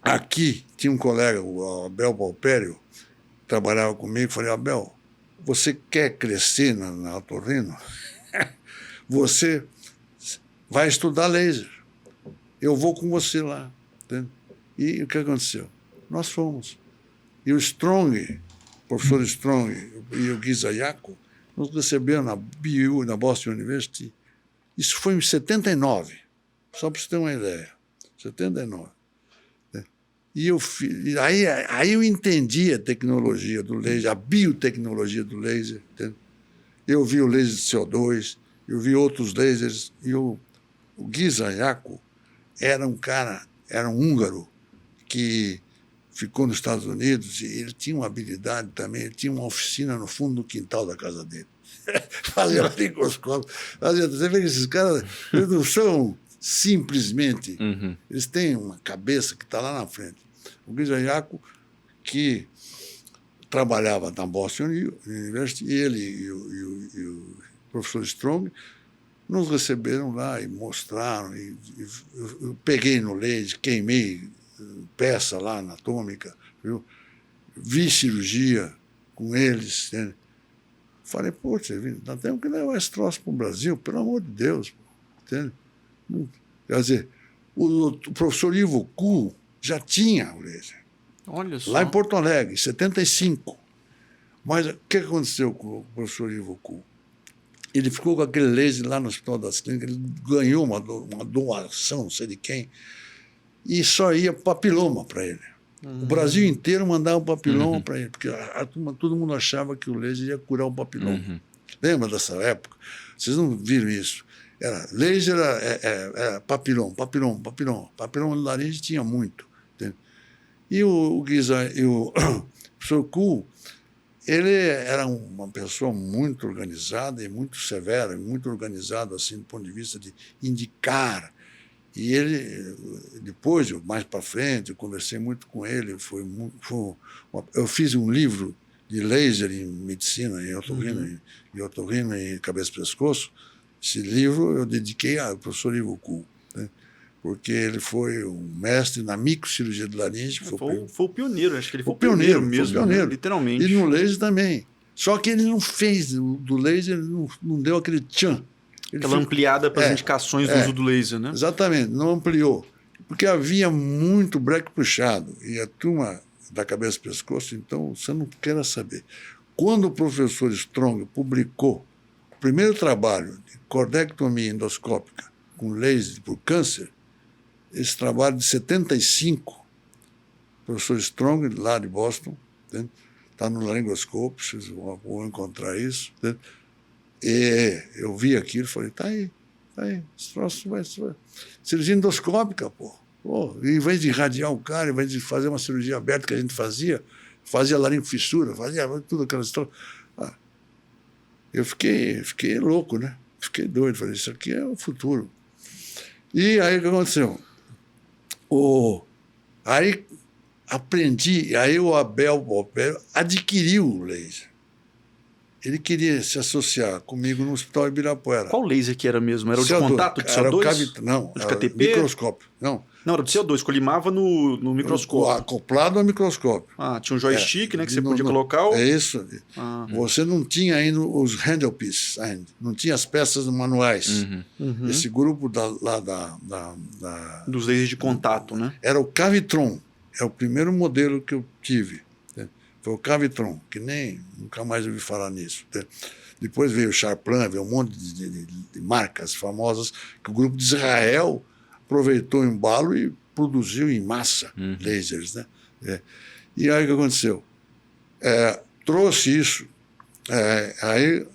aqui, tinha um colega, o Abel Palpério, que trabalhava comigo, falei, Abel, você quer crescer na otorrino? Você vai estudar laser. Eu vou com você lá. Entende? E o que aconteceu? Nós fomos. E o Strong, o professor Strong e o Gizayaco, nos receberam na BU, na Boston University. Isso foi em 79, só para você ter uma ideia. 79. E aí eu entendi a tecnologia do laser, a biotecnologia do laser. Entende? Eu vi o laser de CO2, eu vi outros lasers, e o Gizayaco era um cara, era um húngaro que ficou nos Estados Unidos, e ele tinha uma habilidade também, ele tinha uma oficina no fundo do quintal da casa dele. Fazia microscópio. Você vê que esses caras, eles não são simplesmente, eles têm uma cabeça que está lá na frente. O Gizayaco, que trabalhava na Boston University, ele e o professor Strong nos receberam lá e mostraram. Eu peguei no laser, queimei peça lá anatômica, viu? Vi cirurgia com eles. Né? Falei, poxa, nós temos que levar esse troço para o Brasil, pelo amor de Deus. Entende? Quer dizer, o professor Ivo Kuhl já tinha o laser. Olha só. Lá em Porto Alegre, em 75. Mas o que aconteceu com o professor Ivo Kuhl? Ele ficou com aquele laser lá no Hospital das Clínicas, ele ganhou uma doação, não sei de quem, e só ia papiloma para ele. O Brasil inteiro mandava papiloma para ele, porque todo mundo achava que o laser ia curar o papiloma. Lembra dessa época? Vocês não viram isso? Laser era papiloma. Papiloma no laringe tinha muito. Entende? E o professor Kuhl, ele era uma pessoa muito organizada e muito severa, muito organizado assim, do ponto de vista de indicar. E ele, depois, mais para frente, eu conversei muito com ele. Eu fiz um livro de laser em medicina, em otorrino e cabeça e pescoço. Esse livro eu dediquei ao professor Ivo Kuhl, né? Porque ele foi um mestre na microcirurgia de laringe. Foi o pioneiro, acho que ele foi o pioneiro mesmo, foi o pioneiro. Né? Literalmente. E no laser também. Só que ele não fez, do laser, ele não deu aquele tchan. Aquela ampliada para as indicações do uso do laser, né? Exatamente, não ampliou. Porque havia muito breque puxado. E a turma da cabeça e pescoço, então, você não quer saber. Quando o professor Strong publicou o primeiro trabalho de cordectomia endoscópica com laser por câncer, esse trabalho de 75, o professor Strong, lá de Boston, está no laringoscópio, vocês vão encontrar isso. Entende? E eu vi aquilo e falei, tá aí, esse troço vai. Cirurgia endoscópica, pô. Em vez de irradiar o cara, em vez de fazer uma cirurgia aberta que a gente fazia laringofissura, fazia tudo aquela história. Eu fiquei louco, né? Fiquei doido, falei, isso aqui é o futuro. E aí o que aconteceu? Aí aprendi, aí o Abel Palpério adquiriu o laser. Ele queria se associar comigo no Hospital Ibirapuera. Qual laser que era mesmo? Era o de CO2, contato de CO2? Não, de era KTP? microscópio. Não, era do CO2, colimava no microscópio. Acoplado ao microscópio. Tinha um joystick, né, que você podia colocar. É isso. Você não tinha ainda os handlepieces, ainda. Não tinha as peças manuais. Esse grupo dos lasers de contato, né? Era o Cavitron. É o primeiro modelo que eu tive. Foi o Cavitron, que nunca mais ouvi falar nisso. Depois veio o Charplan, veio um monte de marcas famosas que o grupo de Israel aproveitou o embalo e produziu em massa lasers, né? E aí o que aconteceu? Trouxe isso, aí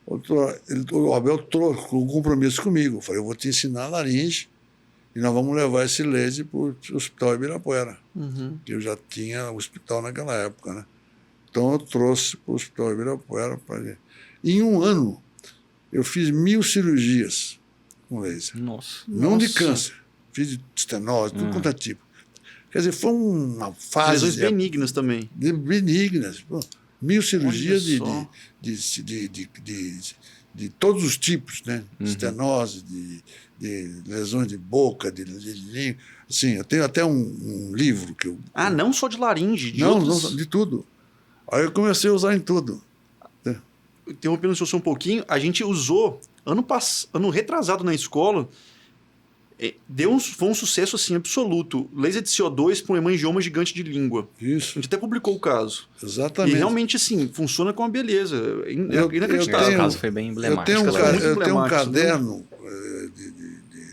o Abel trouxe um compromisso comigo. Eu falei, eu vou te ensinar laringe e nós vamos levar esse laser para o Hospital Ibirapuera, que eu já tinha o hospital naquela época, né? Então eu trouxe para o Hospital Ibirapuera. Em um ano, eu fiz 1000 cirurgias com laser. Nossa. Não de câncer, fiz de estenose, tudo quanto é tipo. Quer dizer, foi uma fase... Lesões benignas também. Benignas. 1000 cirurgias Olha de todos os tipos, né? Estenose, de lesões de boca, de língua. Assim, eu tenho até um livro que eu... Não só de laringe, de não, outros... não, de tudo. Aí eu comecei a usar em tudo. Interrompendo o senhor um pouquinho, a gente usou, ano retrasado na escola, foi um sucesso assim, absoluto. Laser de CO2 para um hemangioma gigante de língua. Isso. A gente até publicou o caso. Exatamente. E realmente, assim, funciona com uma beleza. Inacreditável. O caso foi bem emblemático. Eu tenho um caderno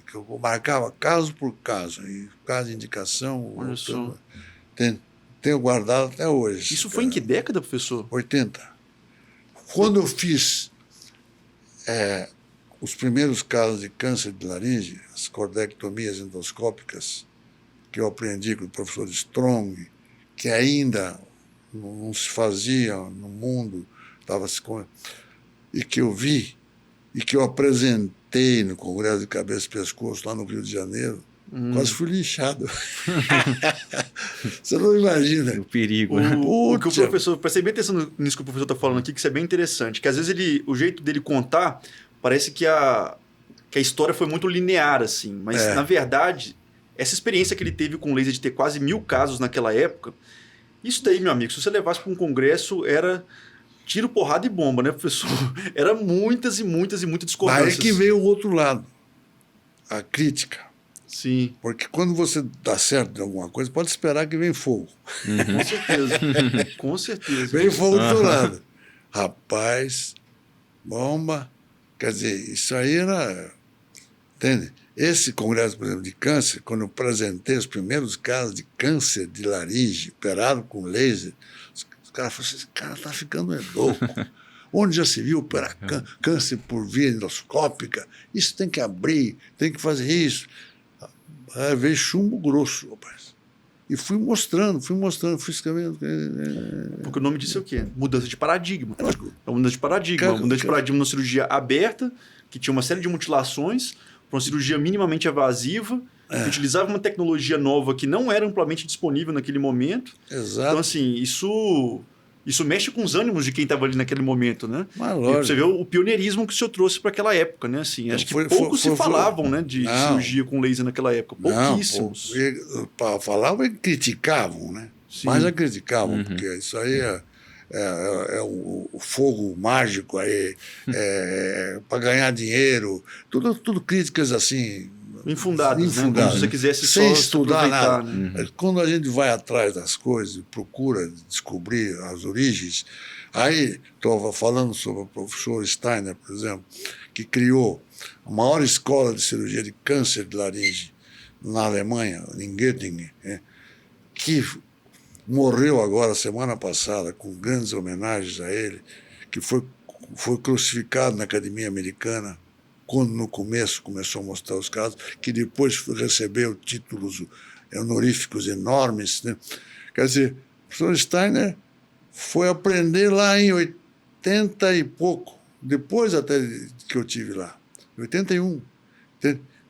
que eu marcava caso por caso, e caso de indicação. Olha só. Tenho guardado até hoje. Isso foi em que década, professor? 80. Quando eu fiz os primeiros casos de câncer de laringe, as cordectomias endoscópicas, que eu aprendi com o professor Strong, que ainda não se fazia no mundo, e que eu vi, e que eu apresentei no Congresso de Cabeça e Pescoço, lá no Rio de Janeiro, quase fui lixado. Você não imagina. O perigo, né? O que o professor... Prestei bem atenção nisso que o professor está falando aqui, que isso é bem interessante. Que às vezes o jeito dele contar, parece que a história foi muito linear, assim. Mas, na verdade, essa experiência que ele teve com o laser de ter quase 1000 casos naquela época, isso daí, meu amigo, se você levasse para um congresso, era tiro, porrada e bomba, né, professor? Era muitas e muitas e muitas discordâncias. Aí que veio o outro lado, a crítica. Sim. Porque quando você dá certo em alguma coisa, pode esperar que vem fogo. Com certeza. Com certeza. Vem fogo do outro lado. Rapaz, bomba. Quer dizer, isso aí era... Entende? Esse congresso, por exemplo, de câncer, quando eu apresentei os primeiros casos de câncer de laringe, operado com laser, os caras falaram assim, esse cara está ficando louco. Onde já se viu operar câncer por via endoscópica? Isso tem que abrir, tem que fazer isso. Aí veio chumbo grosso, rapaz. E fui mostrando, fui escrevendo. Porque o nome disso é o quê? Mudança de paradigma. É uma mudança de paradigma. Uma mudança de paradigma numa cirurgia aberta, que tinha uma série de mutilações, para uma cirurgia minimamente invasiva, que utilizava uma tecnologia nova que não era amplamente disponível naquele momento. Exato. Então, assim, isso mexe com os ânimos de quem estava ali naquele momento, né? Mas, e você vê o pioneirismo que o senhor trouxe para aquela época, né? Assim, acho que poucos se falavam, né, de cirurgia com laser naquela época. Pouquíssimos. Falavam e criticavam, né? Sim. Mas já criticavam, porque isso aí é o fogo mágico aí, para ganhar dinheiro, tudo críticas assim... Infundadas, né? Como se você quisesse sem só estudar nada. Né? Quando a gente vai atrás das coisas, procura descobrir as origens, aí estou falando sobre o professor Steiner, por exemplo, que criou a maior escola de cirurgia de câncer de laringe na Alemanha, em Göttingen, que morreu agora, semana passada, com grandes homenagens a ele, que foi crucificado na Academia Americana, quando no começo começou a mostrar os casos, que depois recebeu títulos honoríficos enormes, né? Quer dizer, o professor Steiner foi aprender lá em 80 e pouco, depois até que eu tive lá, 81.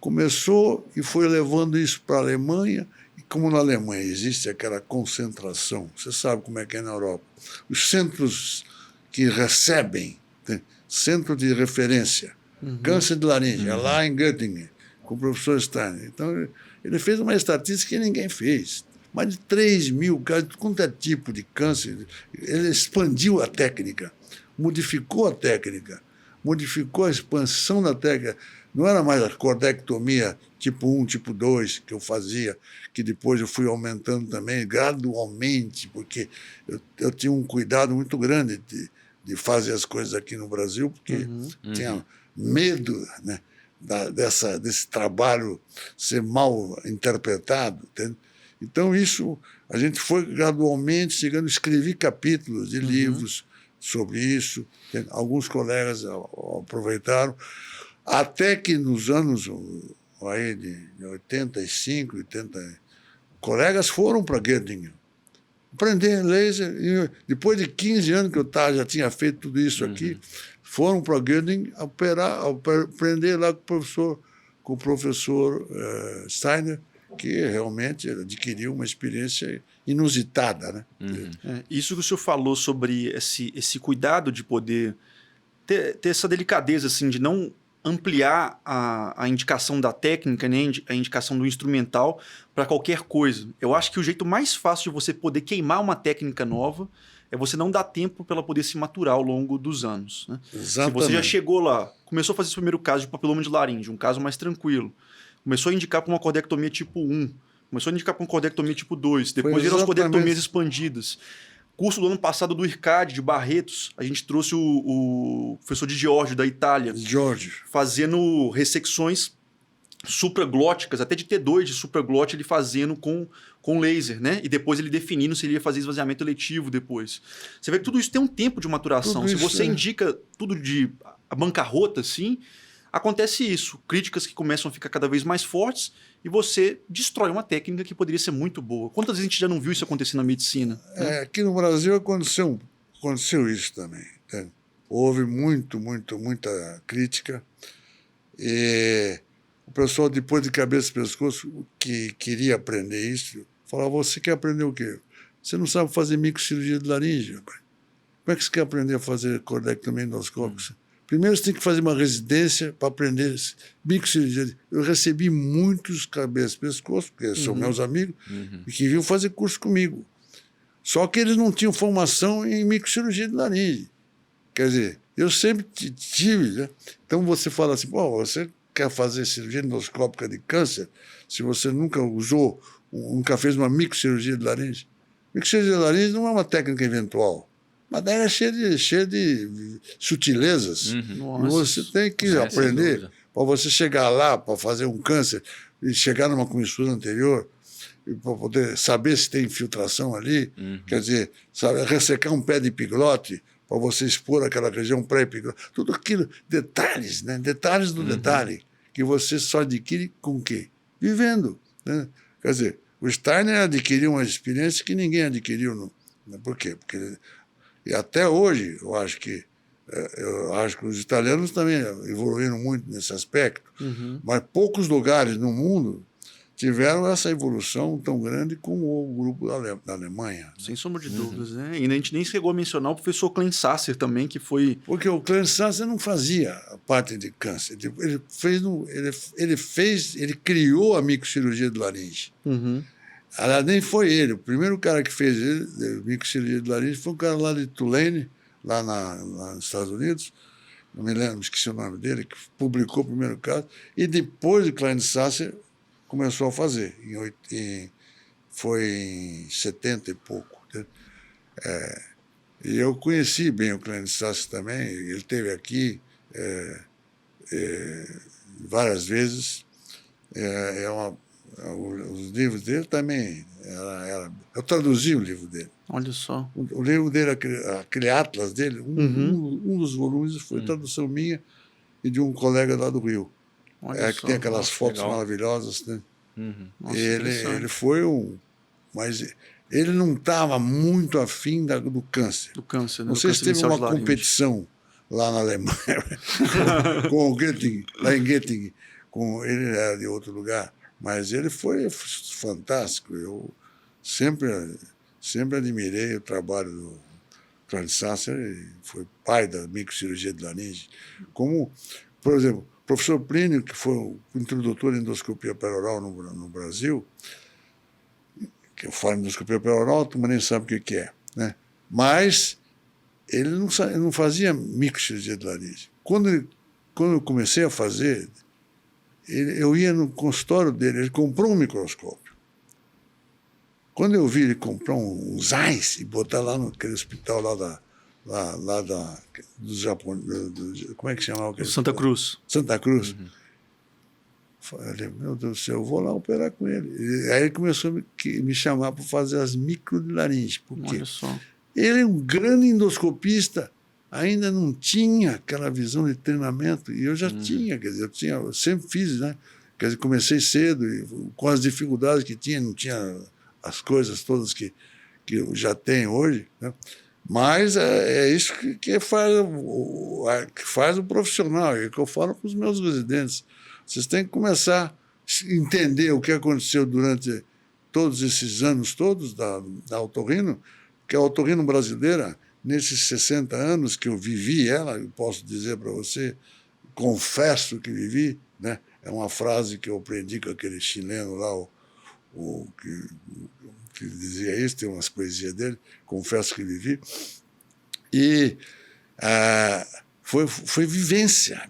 Começou e foi levando isso para a Alemanha, e como na Alemanha existe aquela concentração, você sabe como é que é na Europa, os centros que recebem, centro de referência, câncer de laringe, é lá em Göttingen, com o professor Steiner. Então, ele fez uma estatística que ninguém fez. Mais de 3.000 casos, de quanto é tipo de câncer. Ele expandiu a técnica, modificou a técnica, modificou a expansão da técnica. Não era mais a cordectomia tipo 1, tipo 2 que eu fazia, que depois eu fui aumentando também, gradualmente, porque eu tinha um cuidado muito grande de fazer as coisas aqui no Brasil, porque tinha medo, né, desse trabalho ser mal interpretado. Entende? Então, isso, a gente foi gradualmente chegando, escrevi capítulos de livros sobre isso, entende? Alguns colegas aproveitaram, até que nos anos aí de 85, 80, colegas foram para Göttingen aprender laser. E depois de 15 anos que eu já tinha feito tudo isso aqui, foram para Göttingen aprender lá com o professor Steiner, que realmente adquiriu uma experiência inusitada. Né? Isso que o senhor falou sobre esse cuidado de poder ter essa delicadeza assim, de não ampliar a indicação da técnica, né, a indicação do instrumental para qualquer coisa. Eu acho que o jeito mais fácil de você poder queimar uma técnica nova é você não dar tempo para ela poder se maturar ao longo dos anos. Né? Se você já chegou lá, começou a fazer esse primeiro caso de papiloma de laringe, um caso mais tranquilo, começou a indicar para uma cordectomia tipo 1, começou a indicar para uma cordectomia tipo 2, depois viram as cordectomias expandidas. Curso do ano passado do IRCAD, de Barretos, a gente trouxe o professor de Giorgio, da Itália, fazendo ressecções supraglóticas, até de T2 de supraglote, ele fazendo com laser, né? E depois ele definindo se ele ia fazer esvaziamento eletivo depois. Você vê que tudo isso tem um tempo de maturação. Se você indica tudo de a bancarrota, assim, acontece isso. Críticas que começam a ficar cada vez mais fortes e você destrói uma técnica que poderia ser muito boa. Quantas vezes a gente já não viu isso acontecer na medicina? Né? Aqui no Brasil aconteceu isso também. Né? Houve muita crítica. E o pessoal, depois de cabeça e pescoço, que queria aprender isso, falava: você quer aprender o quê? Você não sabe fazer microcirurgia de laringe. Como é que você quer aprender a fazer cordectomia endoscópica? Primeiro você tem que fazer uma residência para aprender microcirurgia. Eu recebi muitos cabeças e pescoço, porque são meus amigos, e que vinham fazer curso comigo. Só que eles não tinham formação em microcirurgia de laringe. Quer dizer, eu sempre tive. Né? Então você fala assim: pô, você quer fazer cirurgia endoscópica de câncer se você nunca nunca fez uma microcirurgia de laringe? Microcirurgia de laringe não é uma técnica eventual. Mas daí é cheia de sutilezas. E você tem que aprender para você chegar lá, para fazer um câncer, e chegar numa comissura anterior, para poder saber se tem infiltração ali. Quer dizer, sabe, ressecar um pé de epiglote, para você expor aquela região pré-epiglote. Tudo aquilo, detalhes, né? Detalhes do detalhe, que você só adquire com o quê? Vivendo. Né? Quer dizer, o Steiner adquiriu uma experiência que ninguém adquiriu. Por quê? Porque... E até hoje, eu acho que os italianos também evoluíram muito nesse aspecto, mas poucos lugares no mundo tiveram essa evolução tão grande como o grupo da Alemanha. Sem sombra de dúvidas. Né? E a gente nem chegou a mencionar o professor Klein Sasser também, que foi... Porque o Klein Sasser não fazia a parte de câncer. Ele criou a microcirurgia de laringe. Aliás, nem foi ele. O primeiro cara que fez microcirurgia de laringe foi um cara lá de Tulane, lá nos Estados Unidos. Não me lembro, esqueci o nome dele, que publicou o primeiro caso. E depois o Klein Sasser começou a fazer. Foi em 70 e pouco. Né? E eu conheci bem o Klein Sasser também. Ele esteve aqui várias vezes. Os livros dele também. Eu traduzi o livro dele. Olha só. O livro dele, aquele Atlas dele, um dos volumes foi tradução minha e de um colega lá do Rio. Que tem aquelas fotos maravilhosas. Né? Nossa, ele foi mas ele não estava muito afim do câncer. Do câncer, né? Não sei se teve uma competição lá na Alemanha com o Göttingen, lá em Göttingen. Ele era de outro lugar. Mas ele foi fantástico. Eu sempre admirei o trabalho do Klein Sasser. Ele foi pai da microcirurgia de laringe. Como, por exemplo, o professor Plínio, que foi o introdutor em endoscopia peroral no Brasil, que eu falo em endoscopia peroral, tu nem sabe o que é. Né? Mas ele não fazia microcirurgia de laringe. Quando eu comecei a fazer... eu ia no consultório dele, ele comprou um microscópio. Quando eu vi ele comprar um Zeiss e botar lá naquele hospital do Japão, como é que chamava? Santa Cruz. Santa Cruz. Falei, meu Deus do céu, eu vou lá operar com ele. Aí ele começou a me chamar para fazer as micro de laringe, porque Olha só. ele é um grande endoscopista, ainda não tinha aquela visão de treinamento, e eu já tinha, quer dizer, eu sempre fiz, né? Quer dizer, comecei cedo, e com as dificuldades que tinha, não tinha as coisas todas que eu já tenho hoje, né? Mas é isso que faz o profissional, é o que eu falo para os meus residentes. Vocês têm que começar a entender o que aconteceu durante todos esses anos todos da otorrino, que a otorrino brasileira, nesses 60 anos que eu vivi ela, eu posso dizer para você, confesso que vivi, né? É uma frase que eu aprendi com aquele chileno lá, que dizia isso, tem umas poesias dele, confesso que vivi. E foi vivência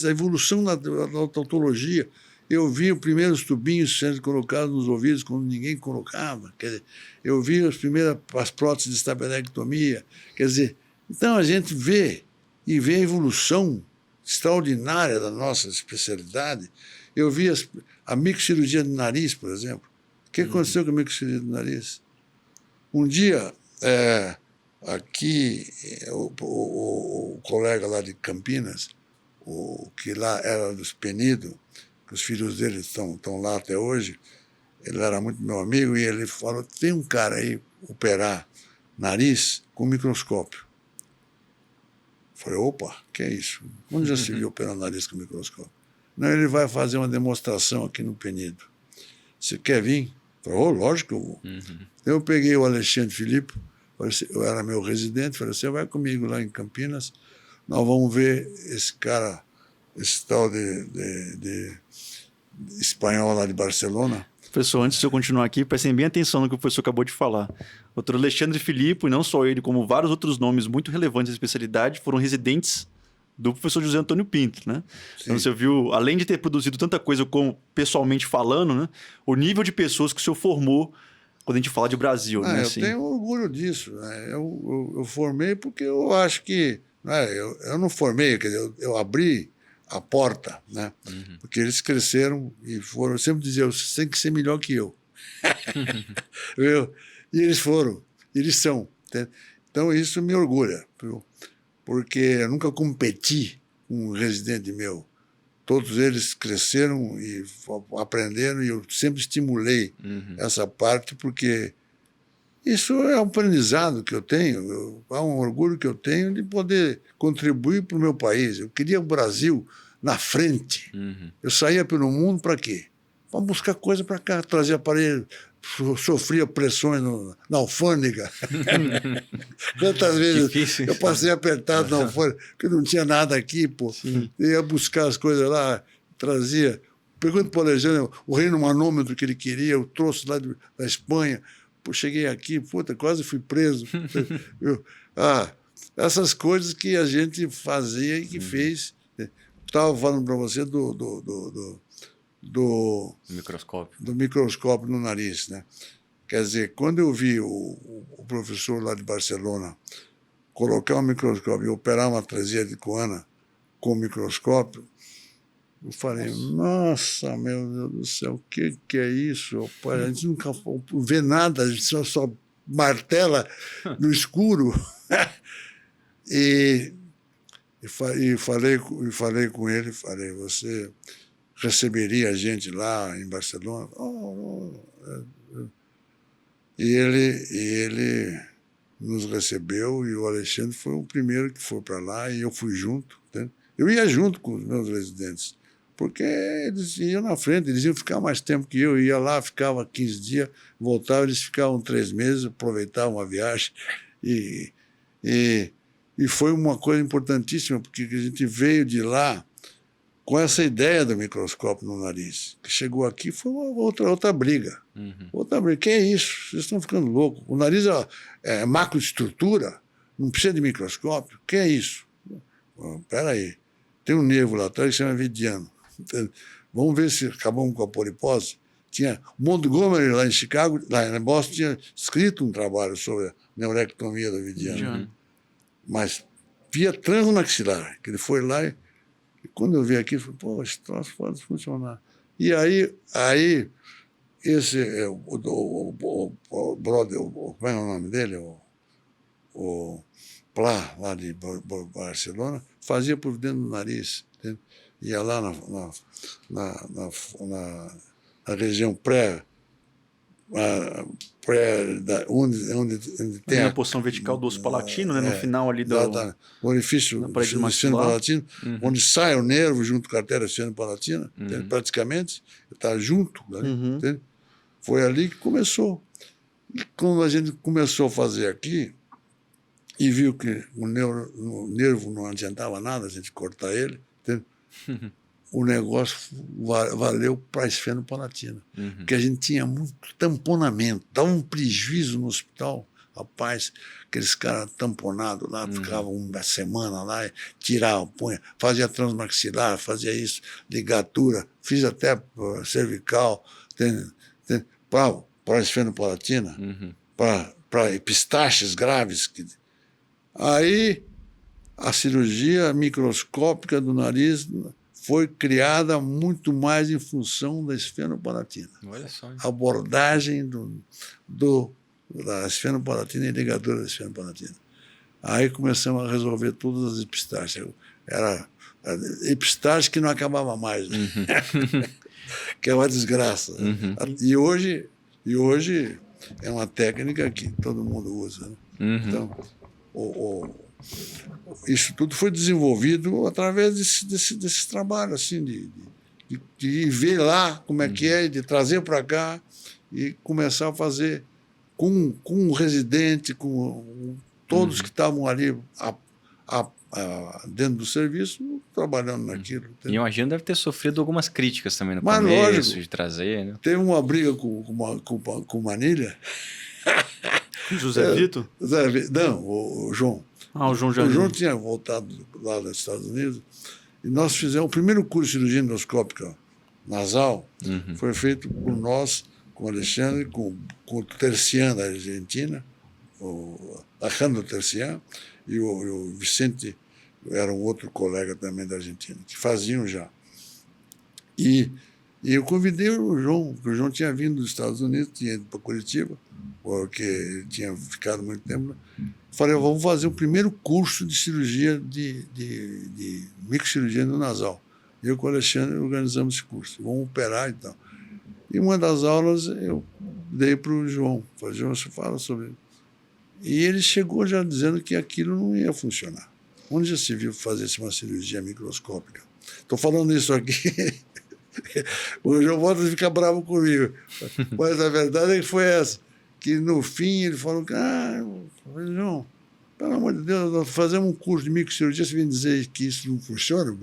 da evolução da odontologia. Eu vi os primeiros tubinhos sendo colocados nos ouvidos quando ninguém colocava. Quer dizer, eu vi as próteses de estapelectomia. Quer dizer, então a gente vê a evolução extraordinária da nossa especialidade. Eu vi a microcirurgia do nariz, por exemplo. O que aconteceu com a microcirurgia do nariz? Um dia, aqui, o colega lá de Campinas, que lá era dos Penido, que os filhos dele estão lá até hoje, ele era muito meu amigo, e ele falou, tem um cara aí operar nariz com microscópio. Eu falei, opa, que é isso? Onde já se viu operar nariz com microscópio? Não, ele vai fazer uma demonstração aqui no Penido. Você quer vir? Eu falei, lógico que eu vou. Eu peguei o Alexandre Filipe, eu era meu residente, falei, você vai comigo lá em Campinas, nós vamos ver esse cara, esse tal de espanhol lá de Barcelona. Professor, antes de eu continuar aqui, prestem bem atenção no que o professor acabou de falar. O Dr. Alexandre Filipe, e não só ele, como vários outros nomes muito relevantes da especialidade, foram residentes do professor José Antônio Pinto, né? Então você viu, além de ter produzido tanta coisa como pessoalmente falando, né, o nível de pessoas que o senhor formou quando a gente fala de Brasil, né? Eu assim. tenho orgulho disso, né? Eu formei porque eu acho que, né, eu não formei, quer dizer, eu abri a porta, né? Porque eles cresceram e foram. Eu sempre dizia, você tem que ser melhor que eu. E eles foram, eles são. Entende? Então isso me orgulha, porque eu nunca competi com um residente meu. Todos eles cresceram e aprenderam, e eu sempre estimulei essa parte, porque isso é um aprendizado que eu tenho, é um orgulho que eu tenho de poder contribuir para o meu país. Eu queria o Brasil na frente. Eu saía pelo mundo para quê? Para buscar coisa para cá, trazer aparelho, sofria pressões na alfândega. Quantas vezes difícil, eu passei apertado na alfândega, porque não tinha nada aqui, pô. Eu ia buscar as coisas lá, trazia. Pergunto para o Alexandre, o reino manômetro que ele queria, eu trouxe lá da Espanha. Pô, cheguei aqui, puta, quase fui preso. Essas coisas que a gente fazia e que fez. Estava falando para você do microscópio no nariz, né? Quer dizer, quando eu vi o professor lá de Barcelona colocar um microscópio e operar uma traseira de coana com microscópio, eu falei, nossa, meu Deus do céu, o que é isso? A gente nunca vê nada, a gente só martela no escuro. E falei com ele, você receberia a gente lá em Barcelona? E ele nos recebeu, e o Alexandre foi o primeiro que foi para lá, e eu fui junto. Entende? Eu ia junto com os meus residentes, porque eles iam na frente, eles iam ficar mais tempo que eu ia lá, ficava 15 dias, voltava, eles ficavam 3 meses, aproveitavam a viagem, e foi uma coisa importantíssima, porque a gente veio de lá com essa ideia do microscópio no nariz. Que chegou aqui foi outra briga. Outra briga. Que é isso? Vocês estão ficando loucos. O nariz é macroestrutura, não precisa de microscópio. Que é isso? Espera aí. Tem um nervo lá atrás que chama vidiano. Vamos ver se acabamos com a polipose. Tinha Montgomery lá em Chicago, lá em Boston, tinha escrito um trabalho sobre a neurectomia do vidiano. Mas via transmaxilar, que ele foi lá e E quando eu vi aquilo, eu falei, pô, esse troço pode funcionar. E aí esse, o brother, como é o nome dele? O Plá, lá de Barcelona, fazia por dentro do nariz. Entende? Ia lá na região onde tem Na posição vertical do osso palatino, né? No final ali o orifício da parede do esfeno-palatino, Uhum. onde sai o nervo junto com a artéria esfeno-palatina, praticamente, está junto. Uhum. Entende? Foi ali que começou. E quando a gente começou a fazer aqui, e viu que o nervo não adiantava nada a gente cortar ele, entende? O negócio valeu para a esfeno-palatina. Porque a gente tinha muito tamponamento, dava um prejuízo no hospital. Rapaz, aqueles caras tamponados lá, ficavam uma semana lá, tiravam, punha, fazia transmaxilar, fazia isso, ligatura, fiz até cervical, para a esfeno-palatina, para epistaxes graves. Aí a cirurgia microscópica do nariz foi criada muito mais em função da esfeno-palatina. Olha só. A abordagem da esfeno-palatina e ligadura da esfeno-palatina. Aí começamos a resolver todas as epistaxes. Era epistaxe que não acabava mais, né? Que é uma desgraça. E hoje é uma técnica que todo mundo usa. Né? Então, isso tudo foi desenvolvido através desse trabalho, assim, de ver lá como é que é, de trazer para cá e começar a fazer com um residente, com todos que estavam ali dentro do serviço, trabalhando naquilo. E eu imagino deve ter sofrido algumas críticas também no Mas, começo, lógico, de trazer, né? Teve uma briga com o Manilha. Com o José Vito? Não, o João. O João Jardim. O João tinha voltado lá dos Estados Unidos e nós fizemos o primeiro curso de cirurgia endoscópica nasal, foi feito por nós, com o Alexandre, com o Tercian da Argentina, o Alejandro Tercian, e o Vicente, era um outro colega também da Argentina, que faziam já. E eu convidei o João, porque o João tinha vindo dos Estados Unidos, tinha ido para Curitiba, porque ele tinha ficado muito tempo. Falei, vamos fazer o primeiro curso de cirurgia, de microcirurgia no nasal. Eu com o Alexandre organizamos esse curso, vamos operar e tal. E uma das aulas eu dei para o João. Falei, João, você fala sobre isso. E ele chegou já dizendo que aquilo não ia funcionar. Onde já se viu fazer uma cirurgia microscópica? Estou falando isso aqui... O João volta a ficar bravo comigo. Mas a verdade é que foi essa. Que no fim ele falou que, João, pelo amor de Deus, nós fazemos um curso de microcirurgia, você vem dizer que isso não funciona?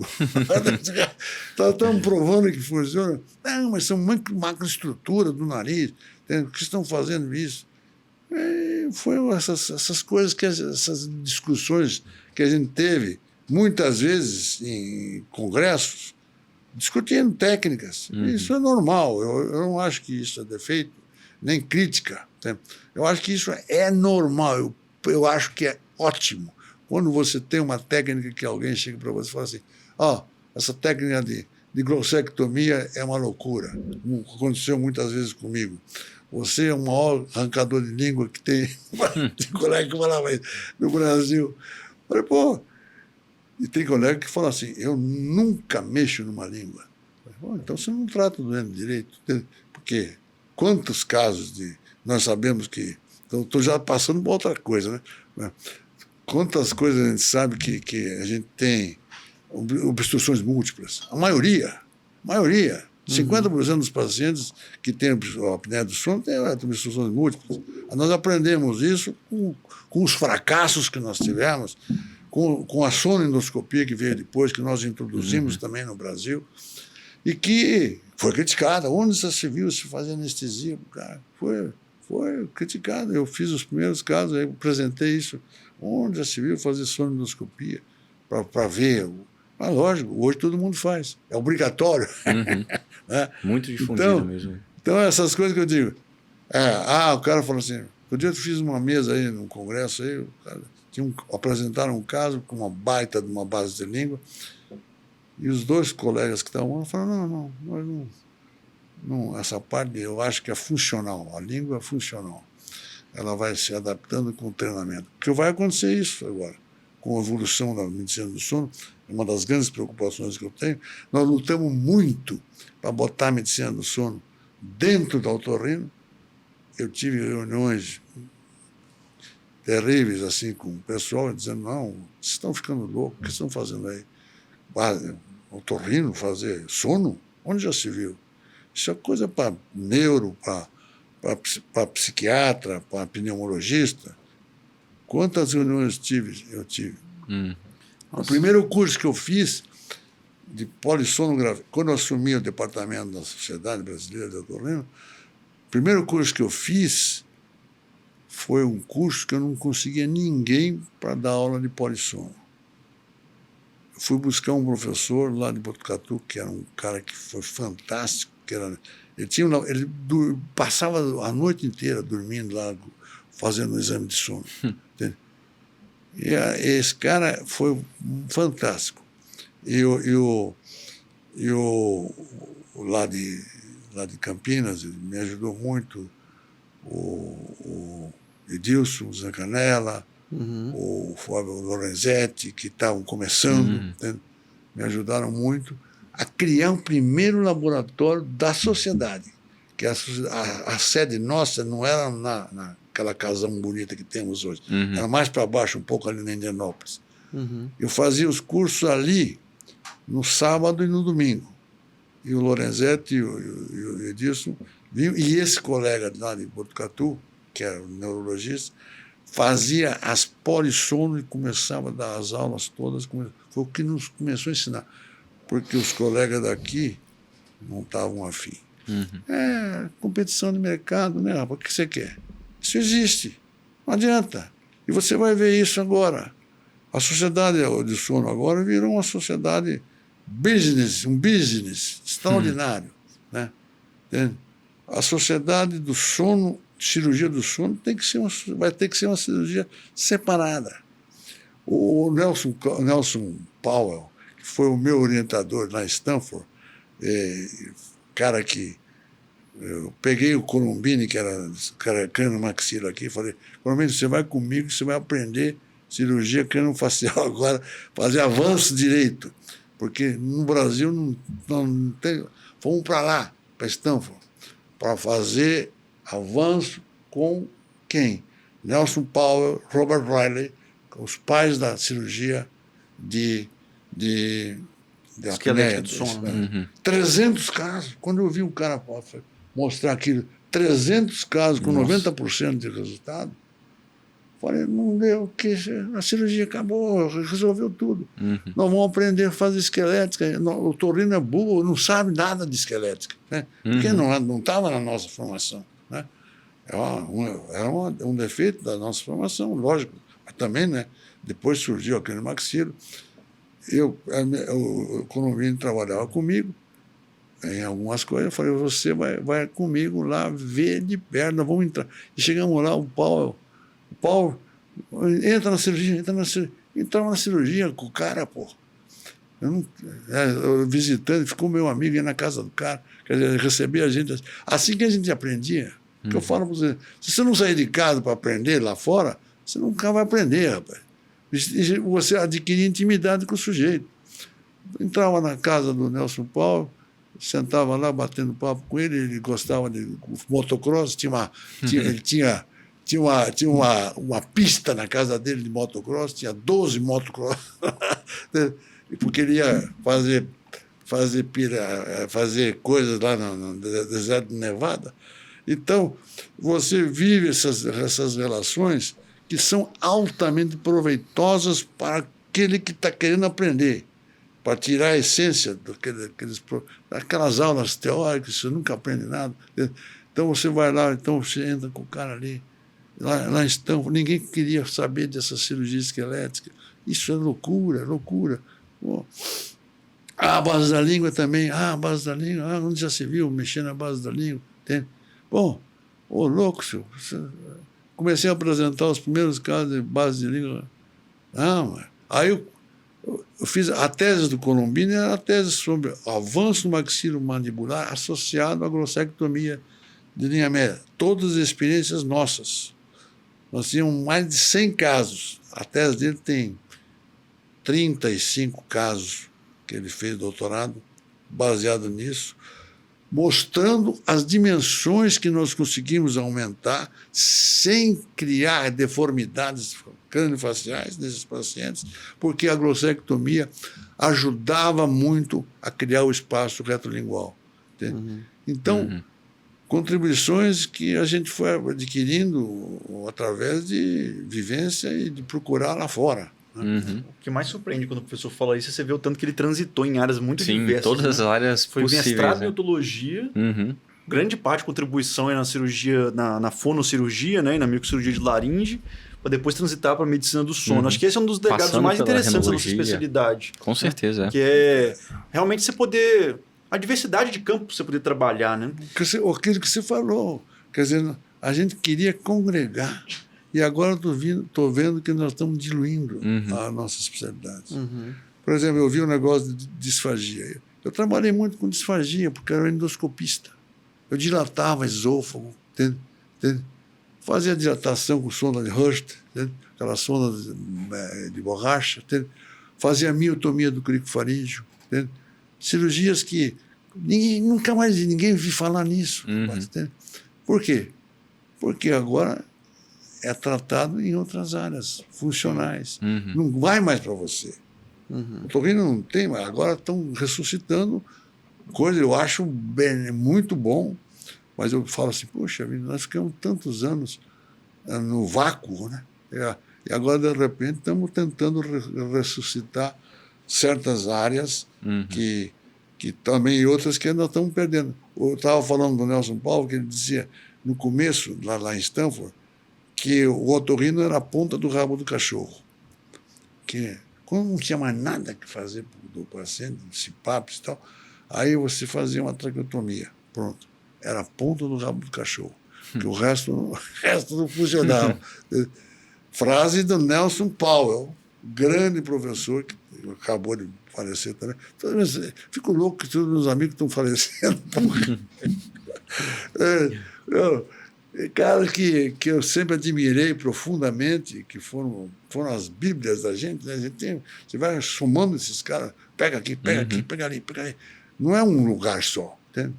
Estamos provando que funciona. Não, mas são macroestrutura do nariz, que estão fazendo isso. Foi essas coisas, essas discussões que a gente teve, muitas vezes em congressos, discutindo técnicas. Isso é normal. Eu não acho que isso é defeito, nem crítica. Eu acho que isso é normal. Eu acho que é ótimo. Quando você tem uma técnica que alguém chega para você e fala assim, essa técnica de glossectomia é uma loucura. Aconteceu muitas vezes comigo. Você é o maior arrancador de língua que tem. Tem colega que falava isso no Brasil. Eu falei, e tem colega que fala assim, eu nunca mexo numa língua. Então você não trata o doente direito. Porque quantos casos nós sabemos que... Estou já passando para outra coisa, né? Quantas coisas a gente sabe que a gente tem obstruções múltiplas. A maioria, 50% dos pacientes que têm a apneia do sono têm obstruções múltiplas. Nós aprendemos isso com os fracassos que nós tivemos, com a sonoendoscopia que veio depois, que nós introduzimos também no Brasil, e que foi criticada. Onde se viu se fazer anestesia? Cara, foi criticada. Eu fiz os primeiros casos, eu apresentei isso. Onde já se viu fazer sonoendoscopia para ver? Mas, lógico, hoje todo mundo faz. É obrigatório. Né? Muito difundido mesmo. Então, essas coisas que eu digo. O cara falou assim, um dia eu fiz uma mesa aí, num congresso aí, o cara... apresentaram um caso com uma baita de uma base de língua E os 2 colegas que estavam lá falaram, nós não, essa parte eu acho que é funcional, a língua é funcional. Ela vai se adaptando com o treinamento. Porque vai acontecer isso agora, com a evolução da medicina do sono, é uma das grandes preocupações que eu tenho. Nós lutamos muito para botar a medicina do sono dentro da otorrino. Eu tive reuniões terríveis assim com o pessoal, dizendo, não, vocês estão ficando loucos, o que estão fazendo aí? Otorrino fazer sono? Onde já se viu? Isso é coisa para neuro, para psiquiatra, para pneumologista. Quantas reuniões eu tive? O primeiro curso que eu fiz de polissonografia, quando eu assumi o departamento da Sociedade Brasileira de Otorrino, o primeiro curso que eu fiz foi um curso que eu não conseguia ninguém para dar aula de polissono. Eu fui buscar um professor lá de Botucatu, que era um cara que foi fantástico, ele passava a noite inteira dormindo lá, fazendo um exame de sono. E esse cara foi fantástico. E o lá de Campinas, ele me ajudou muito, o Edilson Zancanella, o Fábio Lorenzetti, que estavam começando, me ajudaram muito a criar um primeiro laboratório da sociedade, que a sede nossa não era naquela casão bonita que temos hoje, era mais para baixo, um pouco ali na Indianópolis. Eu fazia os cursos ali no sábado e no domingo. E o Lorenzetti e o Edilson vinham, e esse colega lá de Botucatu, que era o neurologista, fazia as polissono e começava a dar as aulas todas. Foi o que nos começou a ensinar, porque os colegas daqui não estavam afim. É competição de mercado, né, rapaz? O que você quer? Isso existe, não adianta. E você vai ver isso agora. A sociedade de sono agora virou uma sociedade um business extraordinário. Né? A sociedade do sono, cirurgia do sono, vai ter que ser uma cirurgia separada. O Nelson Powell, que foi o meu orientador lá em Stanford, cara que eu peguei o Colombini, que era crânio-maxila aqui, e falei, Colombini, você vai comigo, você vai aprender cirurgia crânio-facial agora, fazer avanço direito, porque no Brasil não tem. Fomos para lá, para Stanford, para fazer avanço com quem? Nelson Powell, Robert Riley, os pais da cirurgia de esquelética do sono. 300 casos. Quando eu vi um cara mostrar aquilo, 300 casos com 90% de resultado, falei, não deu, que a cirurgia acabou, resolveu tudo. Nós vamos aprender a fazer esquelética. O otorrino é burro, não sabe nada de esquelética, né? Porque não estava na nossa formação. Né? Era um defeito da nossa formação, lógico. Mas também, né, depois surgiu aquele maxilo. O Colombini trabalhava comigo em algumas coisas. Eu falei, você vai comigo lá ver de perto, nós vamos entrar. E chegamos lá, o Paulo, entra na cirurgia. Entrava na cirurgia com o cara, pô. Eu visitando, ficou meu amigo, ia na casa do cara, quer dizer, recebia a gente. Assim que a gente aprendia. Que eu falo para você, se você não sair de casa para aprender lá fora, você nunca vai aprender, rapaz. Você adquirir intimidade com o sujeito. Entrava na casa do Nelson Paulo, sentava lá batendo papo com ele gostava de motocross, ele tinha uma pista na casa dele de motocross, tinha 12 motocross, porque ele ia fazer coisas lá no deserto de Nevada. Então, você vive essas relações que são altamente proveitosas para aquele que está querendo aprender, para tirar a essência daquelas aulas teóricas, você nunca aprende nada. Então, você vai lá, então você entra com o cara ali, lá em Stanford, ninguém queria saber dessa cirurgia esquelética. Isso é loucura, loucura. Bom, a base da língua também, a base da língua, onde já se viu mexer na base da língua, entende? Bom, louco, senhor. Comecei a apresentar os primeiros casos de base de língua. Aí Eu fiz a tese do Colombini, era a tese sobre avanço maxilomandibular associado à glossectomia de linha média. Todas as experiências nossas. Nós tínhamos mais de 100 casos. A tese dele tem 35 casos que ele fez doutorado, baseado nisso, mostrando as dimensões que nós conseguimos aumentar sem criar deformidades craniofaciais nesses pacientes, porque a glossectomia ajudava muito a criar o espaço retrolingual. Então, contribuições que a gente foi adquirindo através de vivência e de procurar lá fora. O que mais surpreende quando o professor fala isso é você ver o tanto que ele transitou em áreas muito Sim, diversas. todas as áreas Foi possíveis. mestrado em odontologia, grande parte de contribuição é na cirurgia, na fonocirurgia, né, e na microcirurgia de laringe, para depois transitar para a medicina do sono. Acho que esse é um dos legados Passando mais pela interessantes da nossa renologia. especialidade. Com certeza, Que é realmente você poder... A diversidade de campo para você poder trabalhar, né? Aquilo que você falou. Quer dizer, a gente queria congregar. E agora estou vendo que nós estamos diluindo a nossa especialidade. Por exemplo, eu vi um negócio de disfagia. Eu trabalhei muito com disfagia, porque eu era endoscopista. Eu dilatava esôfago, entende? Fazia dilatação com sonda de Hurst, entende? Aquela sonda de borracha, entende? Fazia miotomia do cricofaríngeo, entende? Cirurgias que nunca mais ninguém viu falar nisso. Entende? Por quê? Porque agora é tratado em outras áreas funcionais. Não vai mais para você. O otorrino não tem, mas agora estão ressuscitando coisas, eu acho muito bom, mas eu falo assim, poxa vida, nós ficamos tantos anos no vácuo, né? E agora, de repente, estamos tentando ressuscitar certas áreas que também, e outras que ainda estamos perdendo. Eu estava falando do Nelson Paulo, que ele dizia, no começo, lá em Stanford, que o otorrino era a ponta do rabo do cachorro. Que quando não tinha mais nada que fazer do paciente, CPAPs e tal, aí você fazia uma traqueotomia. Pronto. Era a ponta do rabo do cachorro. Que o resto não funcionava. Frase do Nelson Powell, grande professor, que acabou de falecer também. Fico louco que todos os meus amigos estão falecendo. Caras que eu sempre admirei profundamente, que foram as bíblias da gente, né? Você vai somando esses caras, pega aqui, pega aqui, pega ali, pega ali. Não é um lugar só, entende?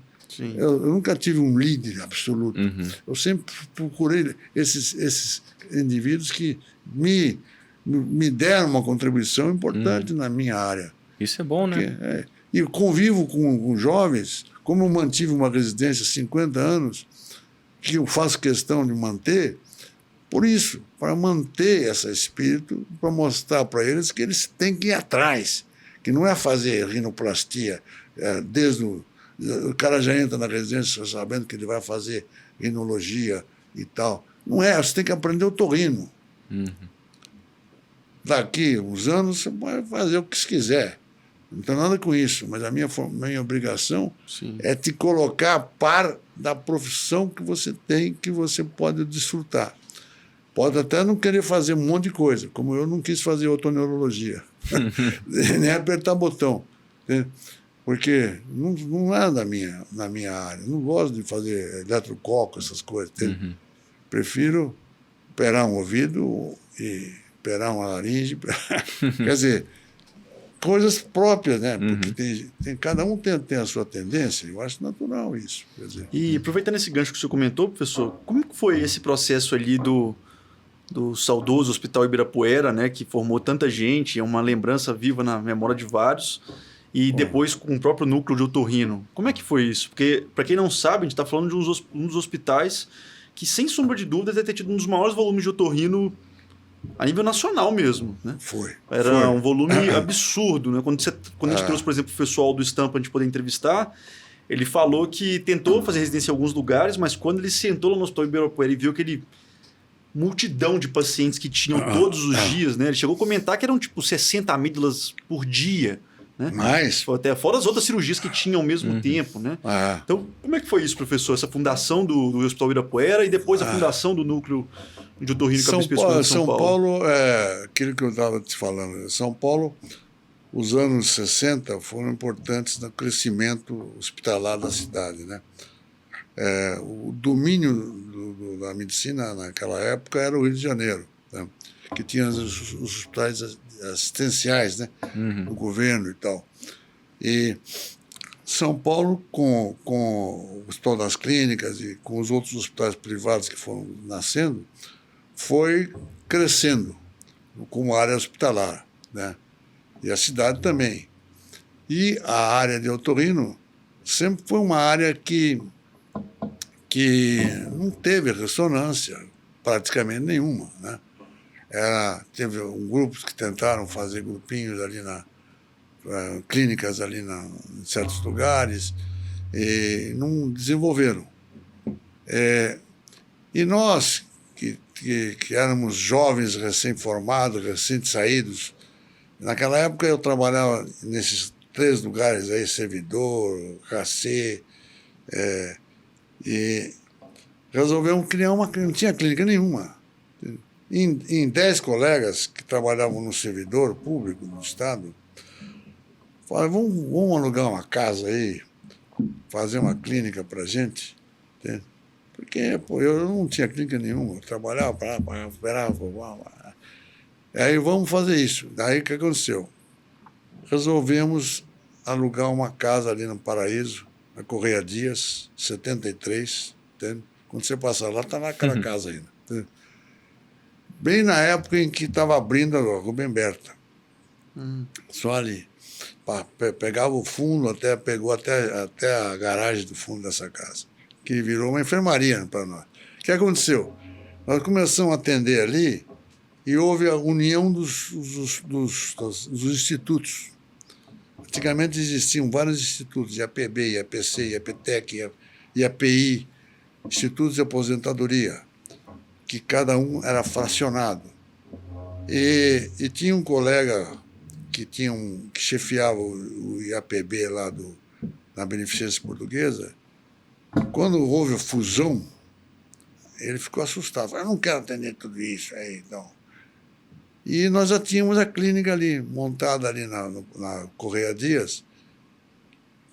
Eu nunca tive um líder absoluto. Eu sempre procurei esses indivíduos que me deram uma contribuição importante na minha área. Isso é bom, né? E eu convivo com jovens, como eu mantive uma residência há 50 anos, que eu faço questão de manter, por isso, para manter esse espírito, para mostrar para eles que eles têm que ir atrás, que não é fazer rinoplastia, o cara já entra na residência sabendo que ele vai fazer rinologia e tal. Não é, você tem que aprender otorrino. Daqui uns anos você pode fazer o que você quiser. Não tem nada com isso, mas a minha obrigação é te colocar a par da profissão que você tem, que você pode desfrutar. Pode até não querer fazer um monte de coisa, como eu não quis fazer otoneurologia, nem apertar botão, entende? Porque não é na minha área. Não gosto de fazer eletrococo, essas coisas. Prefiro operar um ouvido e operar uma laringe. Quer dizer, coisas próprias, né? Porque cada um tem a sua tendência, eu acho natural isso. Quer dizer. E aproveitando esse gancho que o senhor comentou, professor, como que foi esse processo ali do saudoso Hospital Ibirapuera, né, que formou tanta gente, é uma lembrança viva na memória de vários, e depois com o próprio núcleo de otorrino? Como é que foi isso? Porque, para quem não sabe, a gente está falando de um dos hospitais que, sem sombra de dúvida, deve ter tido um dos maiores volumes de otorrino a nível nacional mesmo, né? Era um volume absurdo, né? Quando a gente trouxe, por exemplo, o pessoal do Stampa para a gente poder entrevistar, ele falou que tentou fazer residência em alguns lugares, mas quando ele sentou lá no Hospital Ibirapuera e viu aquele multidão de pacientes que tinham todos os dias, né? Ele chegou a comentar que eram tipo 60 amígdalas por dia, né? Mais. Até fora as outras cirurgias que tinham ao mesmo tempo, né? Então, como é que foi isso, professor? Essa fundação do Hospital Ibirapuera e depois a fundação do núcleo de otorrino e cabeça São Paulo é aquilo que eu estava te falando. São Paulo os anos 60 foram importantes no crescimento hospitalar da cidade, né? O domínio da medicina naquela época era o Rio de Janeiro, né? Que tinha os hospitais assistenciais, né? Do governo e tal. E São Paulo, com o Hospital das Clínicas e com os outros hospitais privados que foram nascendo, foi crescendo como área hospitalar, né? E a cidade também. E a área de otorrino sempre foi uma área que não teve ressonância praticamente nenhuma, né? Teve grupos que tentaram fazer grupinhos ali clínicas ali em certos lugares e não desenvolveram. E nós, que éramos jovens recém-formados, recém-saídos, naquela época eu trabalhava nesses 3 lugares aí, Servidor, Racê, e resolvemos criar não tinha clínica nenhuma. Em 10 colegas que trabalhavam no servidor público do Estado, falaram, vamos alugar uma casa aí, fazer uma clínica para a gente, entende? Porque eu não tinha clínica nenhuma, eu trabalhava para lá, esperava. Aí vamos fazer isso. Daí o que aconteceu? Resolvemos alugar uma casa ali no Paraíso, na Correia Dias, 73, entende? Quando você passar lá, está naquela casa ainda. Entende? Bem na época em que estava abrindo a Rubem Berta. Só ali. Pegava o fundo, pegou até a garagem do fundo dessa casa, que virou uma enfermaria para nós. O que aconteceu? Nós começamos a atender ali e houve a união dos institutos. Antigamente existiam vários institutos, IAPB, IAPC, IAPTEC, IAPI, institutos de aposentadoria, que cada um era fracionado. E tinha um colega que chefiava o IAPB lá na Beneficência Portuguesa. Quando houve a fusão, ele ficou assustado. Falou, eu não quero atender tudo isso aí, então. E nós já tínhamos a clínica ali, montada ali na Correia Dias.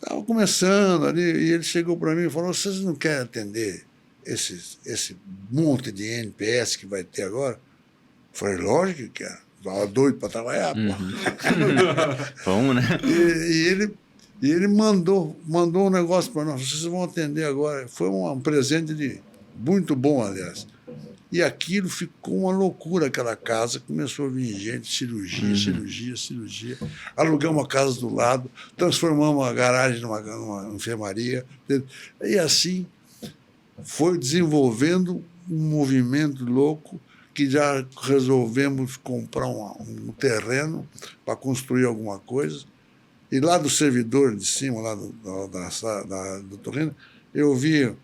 Estava começando ali, e ele chegou para mim e falou, vocês não querem atender esse monte de NPS que vai ter agora? Eu falei, lógico que quero. Estava doido para trabalhar, pô. Vamos, né? E ele mandou um negócio para nós, vocês vão atender agora. Foi um presente muito bom, aliás. E aquilo ficou uma loucura, aquela casa. Começou a vir gente, cirurgia. Alugamos a casa do lado, transformamos a garagem numa enfermaria. E assim foi desenvolvendo um movimento louco que já resolvemos comprar um terreno para construir alguma coisa. E lá do servidor de cima, lá do Torrino, eu vi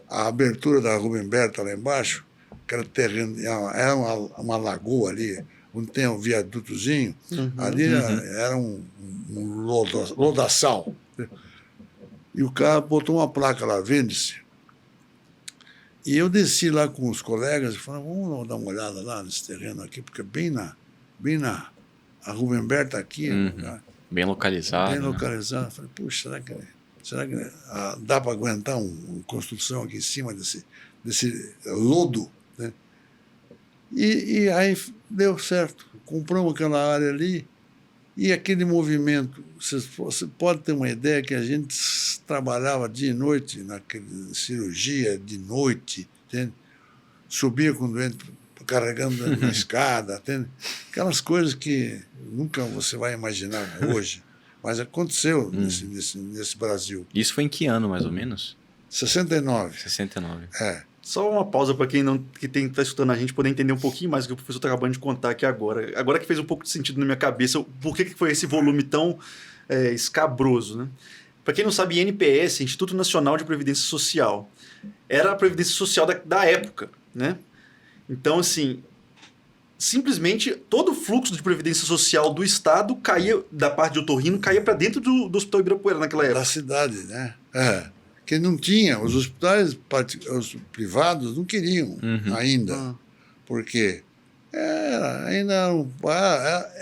a abertura da Rubem Berta lá embaixo, que era terreno, era uma lagoa ali, onde tem um viadutozinho. Ali era um lodaçal. E o cara botou uma placa lá, vende-se. E eu desci lá com os colegas e falei, vamos dar uma olhada lá nesse terreno aqui, porque bem na a Rubem Berta aqui. Bem localizado. Bem localizado. Falei, puxa, será que dá para aguentar uma construção aqui em cima desse lodo? Né? E aí deu certo. Compramos aquela área ali e aquele movimento. Você pode ter uma ideia que a gente trabalhava dia e noite, naquela cirurgia de noite, entende? Subia com o doente carregando na escada, entende? Aquelas coisas que nunca você vai imaginar hoje, mas aconteceu nesse Brasil. Isso foi em que ano, mais ou menos? 69. 69. Só uma pausa para quem está escutando a gente poder entender um pouquinho mais o que o professor está acabando de contar aqui agora. Agora que fez um pouco de sentido na minha cabeça, por que foi esse volume tão escabroso, né? Para quem não sabe, INPS, Instituto Nacional de Previdência Social, era a previdência social da época, né? Então, assim, simplesmente todo o fluxo de previdência social do Estado caía, da parte de otorrino, caía para dentro do Hospital Ibirapuera naquela época. Da cidade, né? Que não tinha, os hospitais os privados não queriam ainda, porque ainda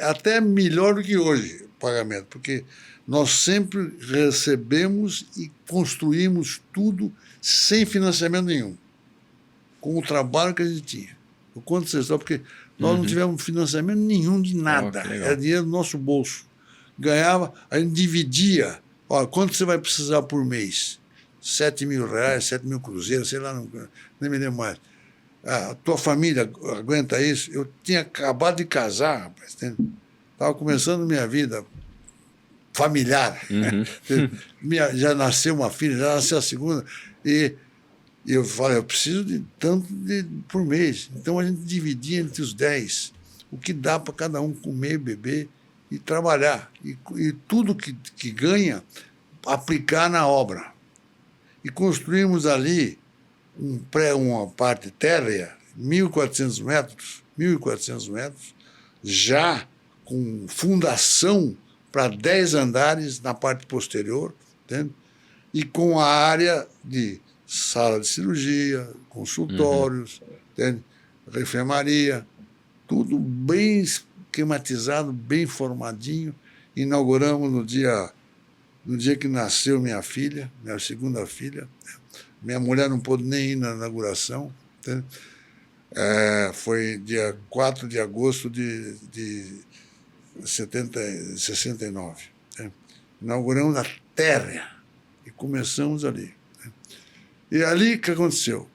até melhor do que hoje, pagamento, porque nós sempre recebemos e construímos tudo sem financiamento nenhum, com o trabalho que a gente tinha. O quanto vocês sabem, porque nós não tivemos financiamento nenhum de nada, era dinheiro do nosso bolso. Ganhava, a gente dividia. Olha, quanto você vai precisar por mês? 7 mil reais, 7 mil cruzeiros, sei lá, nem me lembro mais. A tua família aguenta isso? Eu tinha acabado de casar, rapaz. Estava começando minha vida familiar. Já nasceu uma filha, já nasceu a segunda. E eu falei, eu preciso de tanto por mês. Então a gente dividia entre os 10 o que dá para cada um comer, beber e trabalhar. E tudo que ganha, aplicar na obra. E construímos ali uma parte térrea, 1.400 metros, já com fundação para 10 andares na parte posterior, entende? E com a área de sala de cirurgia, consultórios, entende? Enfermaria, tudo bem esquematizado, bem formadinho. Inauguramos no dia que nasceu minha filha, minha segunda filha. Minha mulher não pôde nem ir na inauguração. Entende? Foi dia 4 de agosto de 69. Entende? Inauguramos a terra e começamos ali. E ali o que aconteceu?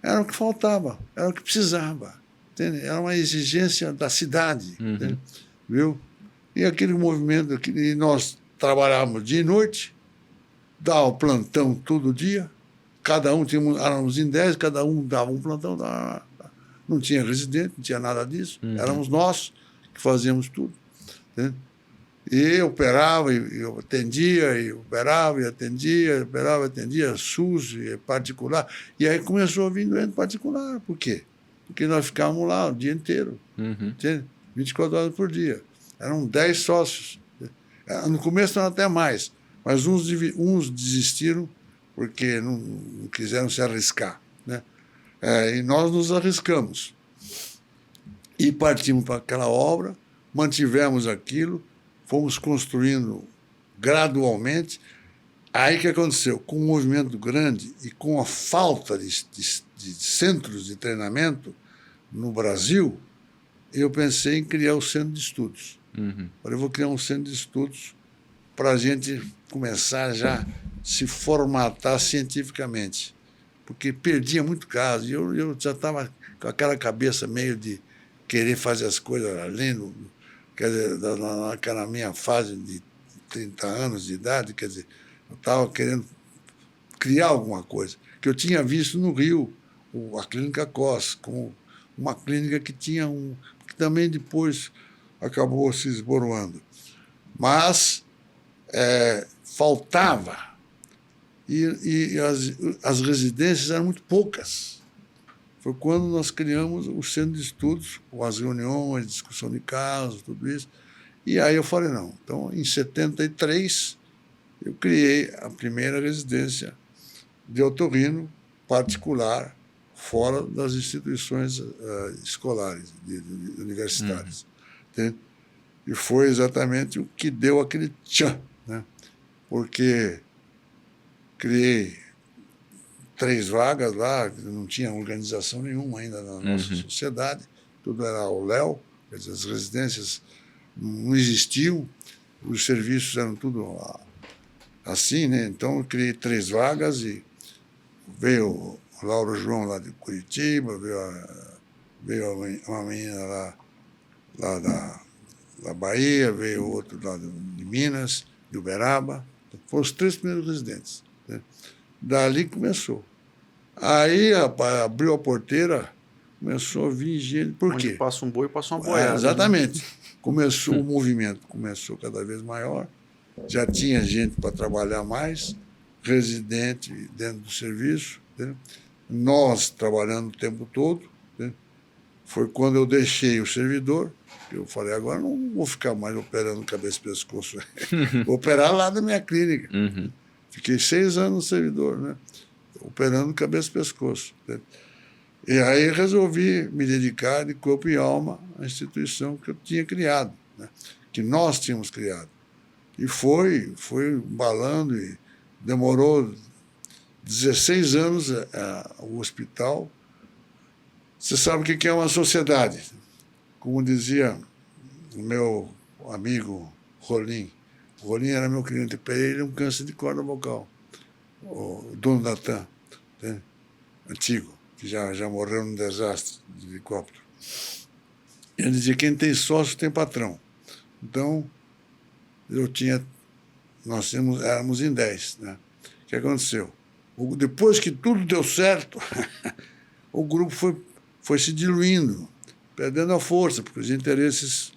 Era o que faltava, era o que precisava. Entende? Era uma exigência da cidade. Viu? E aquele movimento, e nós trabalhávamos dia e noite, dava plantão todo dia, cada um éramos em 10, cada um dava um plantão, não tinha residente, não tinha nada disso, éramos nós que fazíamos tudo. Entende? E eu operava, e eu atendia, e operava, e atendia, operava, atendia, SUS, e particular. E aí começou a vir doente particular. Por quê? Porque nós ficávamos lá o dia inteiro, entende? 24 horas por dia. Eram 10 sócios. No começo eram até mais, mas uns desistiram porque não quiseram se arriscar, né? E nós nos arriscamos. E partimos para aquela obra, mantivemos aquilo, fomos construindo gradualmente. Aí o que aconteceu? Com um movimento grande e com a falta de centros de treinamento no Brasil, eu pensei em criar o centro de estudos. Falei, vou criar um centro de estudos para a gente começar já a se formatar cientificamente. Porque perdia muito caso. E eu já estava com aquela cabeça meio de querer fazer as coisas além quer dizer, naquela minha fase de 30 anos de idade, quer dizer, eu estava querendo criar alguma coisa. Que eu tinha visto no Rio, a Clínica COS, como uma clínica que tinha que também depois acabou se esboroando. Mas faltava. E as residências eram muito poucas. Foi quando nós criamos o centro de estudos, com as reuniões, discussão de casos, tudo isso. E aí eu falei, não. Então, em 73, eu criei a primeira residência de otorrino particular, fora das instituições escolares, universitárias. Entende? E foi exatamente o que deu aquele tchan, né? Porque criei 3 vagas lá, não tinha organização nenhuma ainda na nossa sociedade, tudo era ao léu, quer dizer, as residências não existiam, os serviços eram tudo assim, né? Então eu criei 3 vagas e veio o Lauro João lá de Curitiba, veio uma menina lá da Bahia, veio outro lá de Minas, de Uberaba. Foram os 3 primeiros residentes. Né? Dali começou. Aí, rapaz, abriu a porteira, começou a vir gente. Por Onde quê? passa um boi, passa uma boiada. Exatamente. Né? Começou o movimento, começou cada vez maior. Já tinha gente para trabalhar mais, residente dentro do serviço. Né? Nós trabalhando o tempo todo. Né? Foi quando eu deixei o servidor. Eu falei, agora não vou ficar mais operando cabeça e pescoço. Vou operar lá na minha clínica. Fiquei 6 anos no servidor, né? Operando cabeça e pescoço. Né? E aí resolvi me dedicar de corpo e alma à instituição que eu tinha criado, né? que nós tínhamos criado. E foi embalando, e demorou 16 anos o hospital. Você sabe o que é uma sociedade. Como dizia o meu amigo Rolim. O Rolim era meu cliente, ele é um câncer de corda vocal. O dono da TAM, né? Antigo, que já morreu num desastre de helicóptero. Ele dizia, quem tem sócio tem patrão. Então, nós éramos em 10. Né? O que aconteceu? Depois que tudo deu certo, o grupo foi se diluindo, perdendo a força, porque os interesses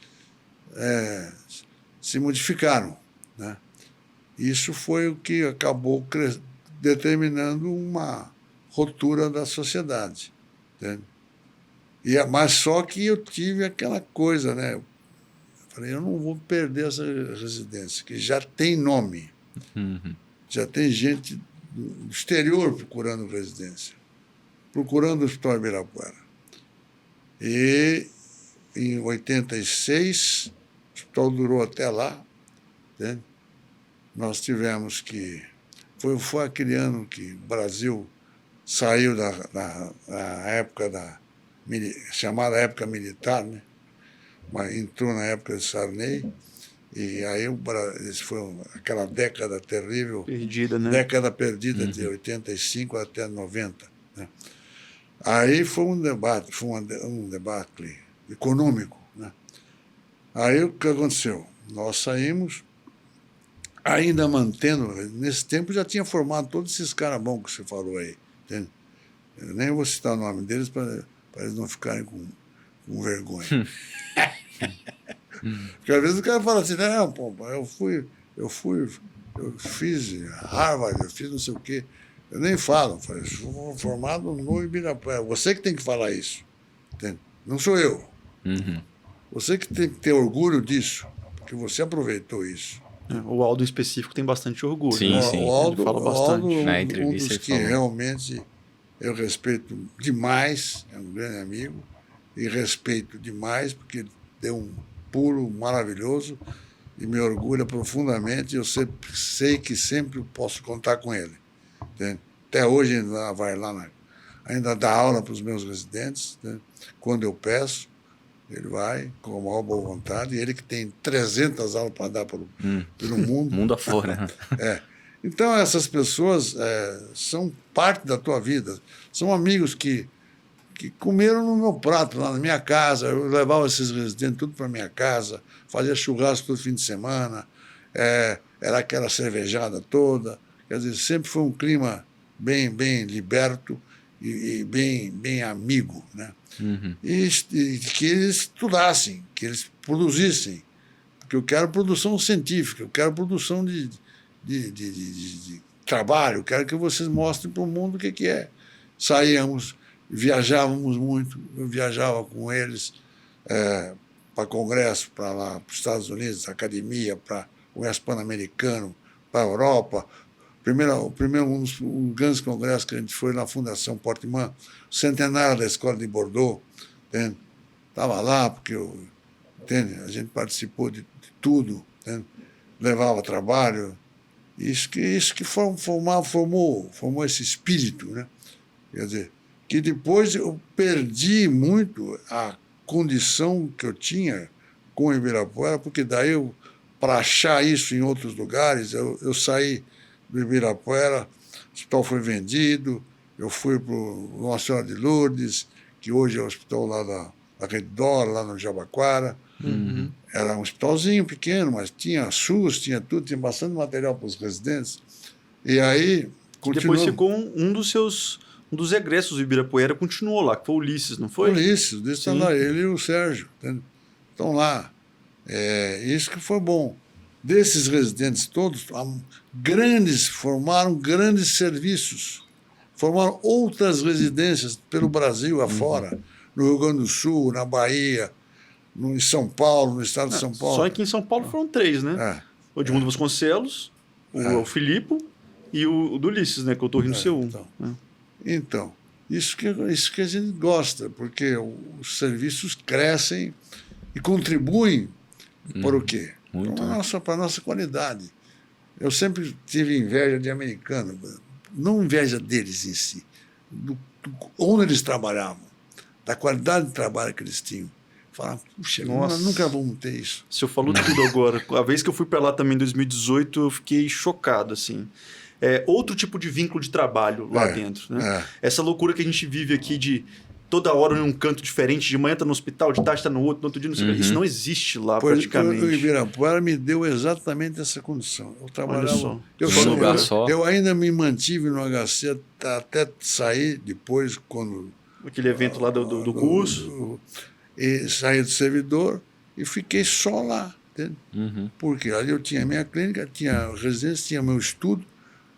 se modificaram. Né? Isso foi o que acabou determinando uma ruptura da sociedade. Entende? Mas só que eu tive aquela coisa, né? Eu falei, eu não vou perder essa residência, que já tem nome. Uhum. Já tem gente do exterior procurando residência, procurando o Hospital Ibirapuera. E em 86, o hospital durou até lá. Entende? Nós tivemos que... Foi aquele ano que o Brasil saiu da época chamada época militar, né? Mas entrou na época de Sarney, e aí isso foi aquela década terrível, Perdida, né? Década perdida, de 85 até 90. Né? Aí foi um debate econômico. Né? Aí o que aconteceu? Nós saímos, ainda mantendo, nesse tempo já tinha formado todos esses caras bons que você falou aí. Entende? Eu nem vou citar o nome deles para eles não ficarem com vergonha. Porque às vezes o cara fala assim, não, pô, eu fiz Harvard, eu fiz não sei o quê. Eu nem falo, eu falei, sou formado no Ibirapuera. Você que tem que falar isso. Entende? Não sou eu. Uhum. Você que tem que ter orgulho disso, porque você aproveitou isso. O Aldo em específico tem bastante orgulho. Sim, né? sim. O Aldo, Ele fala bastante. Na um entrevista dos ele que falou. realmente eu respeito demais, é um grande amigo, e respeito demais, porque ele deu um pulo maravilhoso e me orgulha profundamente. Eu sei que sempre posso contar com ele. Entende? Até hoje ainda vai lá, ainda dá aula para os meus residentes. Entende? Quando eu peço, ele vai com a maior boa vontade. E ele que tem 300 aulas para dar pelo mundo. Mundo afora. Então, essas pessoas são parte da tua vida. São amigos que comeram no meu prato, lá na minha casa. Eu levava esses residentes tudo para minha casa, fazia churrasco todo fim de semana, era aquela cervejada toda. Quer dizer, sempre foi um clima bem liberto e bem amigo. Né? Uhum. E que eles estudassem, que eles produzissem. Porque eu quero produção científica, eu quero produção de trabalho, eu quero que vocês mostrem para o mundo o que é. Saíamos, viajávamos muito, eu viajava com eles para congresso, para lá, para os Estados Unidos, academia, para o Congresso Pan-Americano, para a Europa. Um grande congresso que a gente foi na Fundação Portman, o centenário da Escola de Bordeaux, estava lá, porque a gente participou de tudo, entende? Levava trabalho. Isso que formou esse espírito, né? Quer dizer, que depois eu perdi muito a condição que eu tinha com o Ibirapuera, porque daí para achar isso em outros lugares, eu saí do Ibirapuera, o hospital foi vendido, eu fui para o Nossa Senhora de Lourdes, que hoje é o hospital lá da Rede Dora, lá no Jabaquara. Uhum. Era um hospitalzinho pequeno, mas tinha SUS, tinha tudo, tinha bastante material para os residentes. E aí, Depois ficou um dos egressos do Ibirapuera, continuou lá, que foi o Ulisses, não foi? Ulisses está lá, ele e o Sérgio. Estão lá. Isso que foi bom. Desses residentes todos, formaram grandes serviços, formaram outras residências pelo Brasil afora, no Rio Grande do Sul, na Bahia, em São Paulo, no estado de São Paulo. Só aqui em São Paulo foram 3, né? O Edmundo Vasconcelos, o Filipe e o do Ulisses, né? Que eu tô rindo C1. Então, isso que a gente gosta, porque os serviços crescem e contribuem Por o quê? Muito, Para a nossa qualidade. Eu sempre tive inveja de americano, não inveja deles em si, onde eles trabalhavam, da qualidade de trabalho que eles tinham. Falava, puxa, nós nunca vamos ter isso. O senhor falou tudo agora. A vez que eu fui para lá também em 2018, eu fiquei chocado, assim. Outro tipo de vínculo de trabalho lá dentro, né? Essa loucura que a gente vive aqui de toda hora em um canto diferente, de manhã tá no hospital, de tarde tá no outro, no outro dia não sei o que. Isso não existe lá praticamente. O Ibirapuera me deu exatamente essa condição. Eu trabalhava... Eu ainda me mantive no HC até sair depois, quando... Aquele evento lá do curso. E saí do servidor e fiquei só lá. Porque ali eu tinha minha clínica, tinha residência, tinha meu estudo,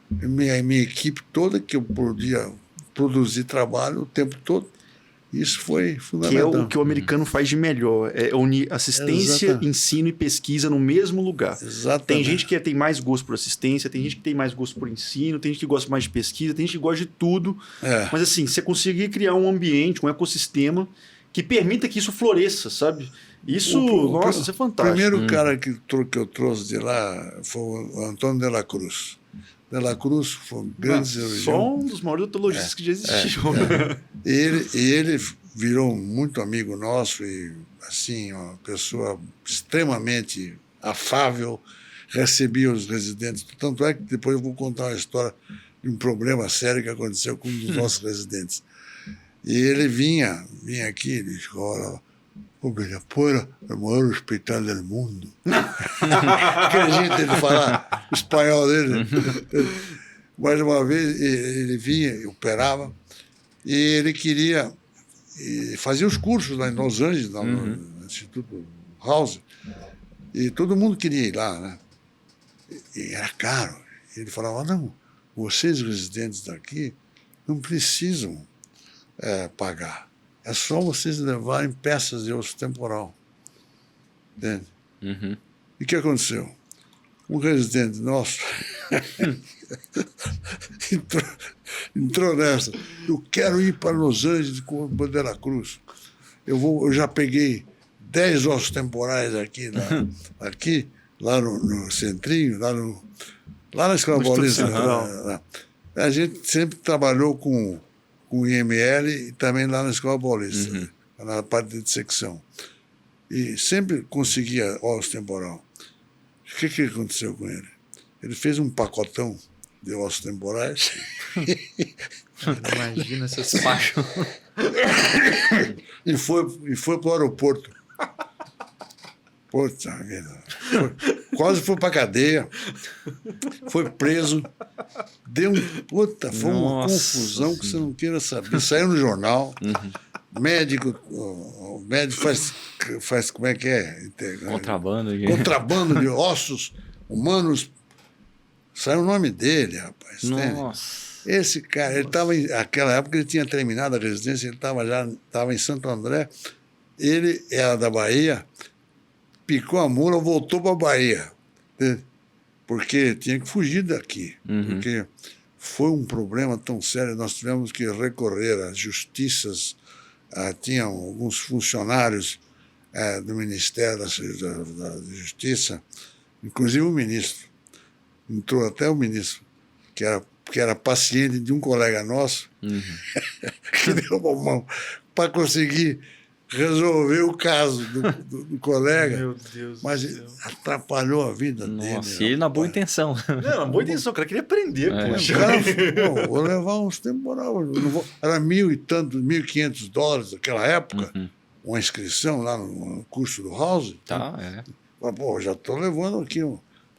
minha equipe toda, que eu podia produzir trabalho o tempo todo. Isso foi fundamental. Que é o que o americano faz de melhor. É unir assistência, ensino e pesquisa no mesmo lugar. Exatamente. Tem gente que tem mais gosto por assistência, tem gente que tem mais gosto por ensino, tem gente que gosta mais de pesquisa, tem gente que gosta de tudo. Mas assim, você conseguir criar um ambiente, um ecossistema que permita que isso floresça, sabe? Isso, isso é fantástico. O primeiro cara que eu trouxe de lá foi o Antônio de la Cruz. De la Cruz foi um grande cirurgião. Só um dos maiores odontologistas que já existiu. E ele virou muito amigo nosso e, assim, uma pessoa extremamente afável, recebia os residentes. Tanto é que depois eu vou contar uma história de um problema sério que aconteceu com um dos nossos residentes. E ele vinha aqui, ele chegou o Ibirapuera é o maior hospital do mundo. Aquele jeito dele falar o espanhol dele. Mais uma vez, ele vinha, operava, e ele queria... E fazia os cursos lá em Los Angeles, lá no Instituto House, e todo mundo queria ir lá, né? E era caro. Ele falava, não, vocês residentes daqui não precisam pagar. É só vocês levarem peças de osso temporal. Entende? E o que aconteceu? Um residente nosso entrou nessa. Eu quero ir para Los Angeles com o de la Cruz. Eu já peguei 10 ossos temporais aqui, lá no Centrinho, lá na Escola Paulista. A gente sempre trabalhou com o IML e também lá na Escola Paulista, na parte de dissecção. E sempre conseguia osso temporal. O que aconteceu com ele? Ele fez um pacotão de ossos temporais. Imagina essas faixas. e foi para o aeroporto. Puta vida. Quase foi para cadeia. Foi preso. Foi uma confusão que você não queira saber. Saiu no jornal. O médico faz como é que é? Contrabando de ossos humanos. Saiu o nome dele, rapaz. Nossa. Esse cara, ele estava naquela época, ele tinha terminado a residência, ele estava em Santo André. Ele era da Bahia, picou a mula, voltou para a Bahia. Porque tinha que fugir daqui. Porque foi um problema tão sério, nós tivemos que recorrer às justiças. Tinham alguns funcionários do Ministério da Justiça, inclusive o ministro. Entrou até o ministro, que era paciente de um colega nosso, que deu uma mão para conseguir resolver o caso do colega. Meu Deus. Mas atrapalhou a vida dele. Nossa, e ele na boa intenção. Não, boa intenção, o cara queria aprender. O cara, vou levar uns temporal. Era $1.500 naquela época, uma inscrição lá no curso do House. Mas, já estou levando aqui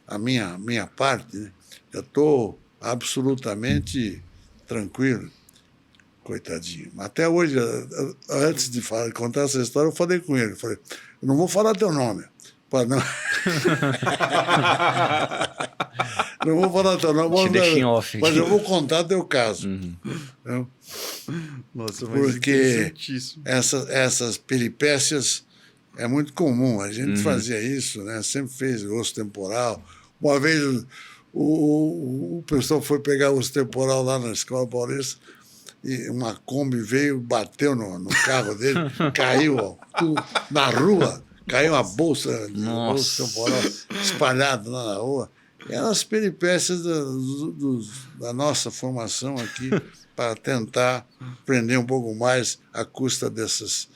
a minha parte, né? Já estou absolutamente tranquilo. Coitadinho. Até hoje, antes de contar essa história, eu falei com ele. Falei, eu não vou falar teu nome. Não vou falar teu nome, mas eu vou contar teu caso. Nossa, mas porque essas peripécias é muito comum. A gente fazia isso, né? Sempre fez osso temporal. Uma vez o pessoal foi pegar osso temporal lá na Escola Paulista e uma Kombi veio, bateu no carro dele, caiu na rua, caiu uma bolsa Nossa. espalhada lá na rua. Eram as peripécias da nossa formação aqui para tentar aprender um pouco mais à custa dessas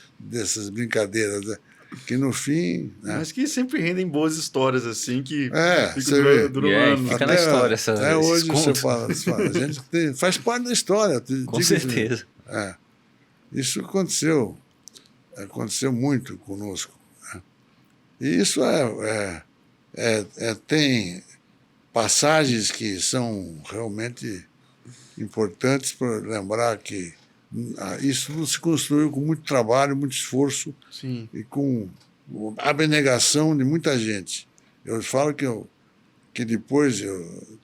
brincadeiras, né? Que no fim... Né? Mas que sempre rendem boas histórias, assim, que você vê. duram E aí, anos. fica na história Até hoje esses você contos. fala, a gente faz parte da história. Com certeza. Isso aconteceu muito conosco. Né? E isso tem passagens que são realmente importantes para lembrar que isso tudo se construiu com muito trabalho, muito esforço. Sim. E com a abnegação de muita gente. Eu falo que depois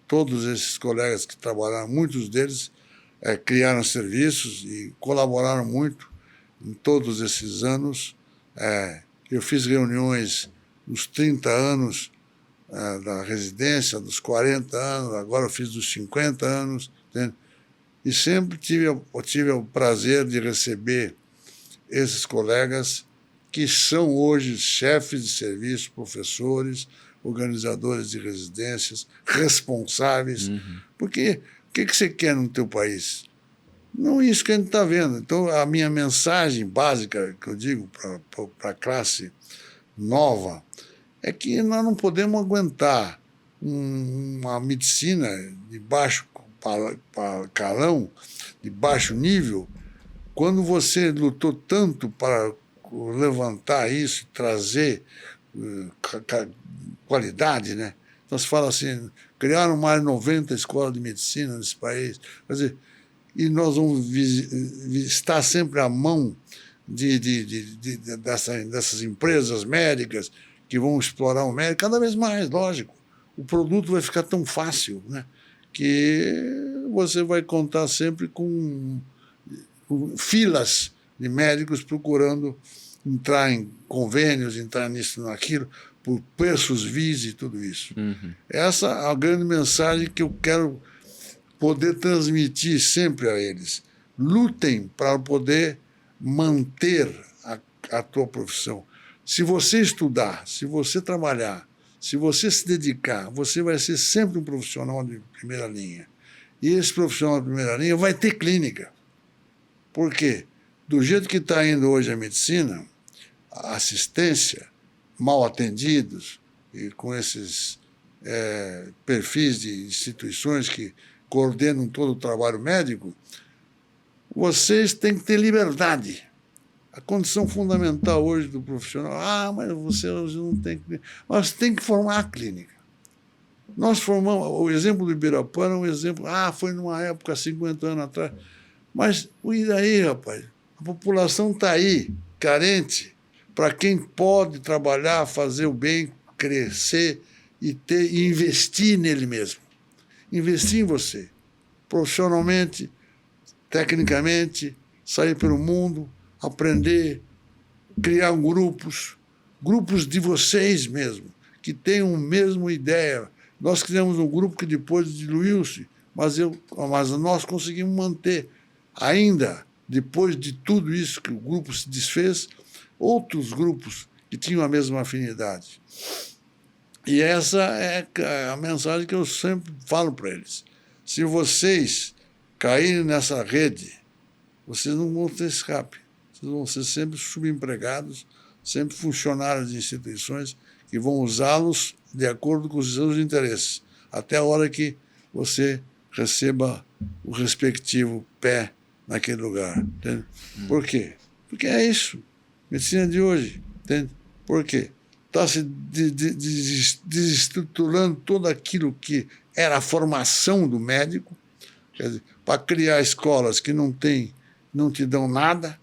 todos esses colegas que trabalharam, muitos deles criaram serviços e colaboraram muito em todos esses anos. Eu fiz reuniões dos 30 anos da residência, dos 40 anos, agora eu fiz dos 50 anos, entende? E sempre tive o prazer de receber esses colegas que são hoje chefes de serviço, professores, organizadores de residências, responsáveis. Porque o que você quer no teu país? Não é isso que a gente está vendo. Então, a minha mensagem básica que eu digo para a classe nova é que nós não podemos aguentar uma medicina de baixo calão, de baixo nível, quando você lutou tanto para levantar isso, trazer qualidade, né? Então se fala assim, criaram mais de 90 escolas de medicina nesse país, quer dizer, e nós vamos estar sempre à mão dessas empresas médicas que vão explorar o médico cada vez mais, lógico. O produto vai ficar tão fácil, né? Que você vai contar sempre com filas de médicos procurando entrar em convênios, entrar nisso, naquilo, por preços vis e tudo isso. Essa é a grande mensagem que eu quero poder transmitir sempre a eles. Lutem para poder manter a tua profissão. Se você estudar, se você trabalhar, se você se dedicar, você vai ser sempre um profissional de primeira linha. E esse profissional de primeira linha vai ter clínica. Por quê? Do jeito que está indo hoje a medicina, a assistência, mal atendidos, e com esses perfis de instituições que coordenam todo o trabalho médico, vocês têm que ter liberdade. A condição fundamental hoje do profissional, mas você hoje não tem que... Mas tem que formar a clínica. Nós formamos, o exemplo do Ibirapuera é um exemplo, foi numa época, 50 anos atrás, mas e daí, rapaz? A população está aí, carente, para quem pode trabalhar, fazer o bem, crescer e investir nele mesmo. Investir em você, profissionalmente, tecnicamente, sair pelo mundo, aprender, criar grupos de vocês mesmo, que tenham a mesma ideia. Nós criamos um grupo que depois diluiu-se, mas nós conseguimos manter. Ainda, depois de tudo isso que o grupo se desfez, outros grupos que tinham a mesma afinidade. E essa é a mensagem que eu sempre falo para eles. Se vocês caírem nessa rede, vocês não vão ter escape. Vocês vão ser sempre subempregados, sempre funcionários de instituições que vão usá-los de acordo com os seus interesses, até a hora que você receba o respectivo pé naquele lugar. Entende? Por quê? Porque é isso. Medicina de hoje. Entende? Por quê? Está se desestruturando tudo aquilo que era a formação do médico, quer dizer, para criar escolas que não te dão nada,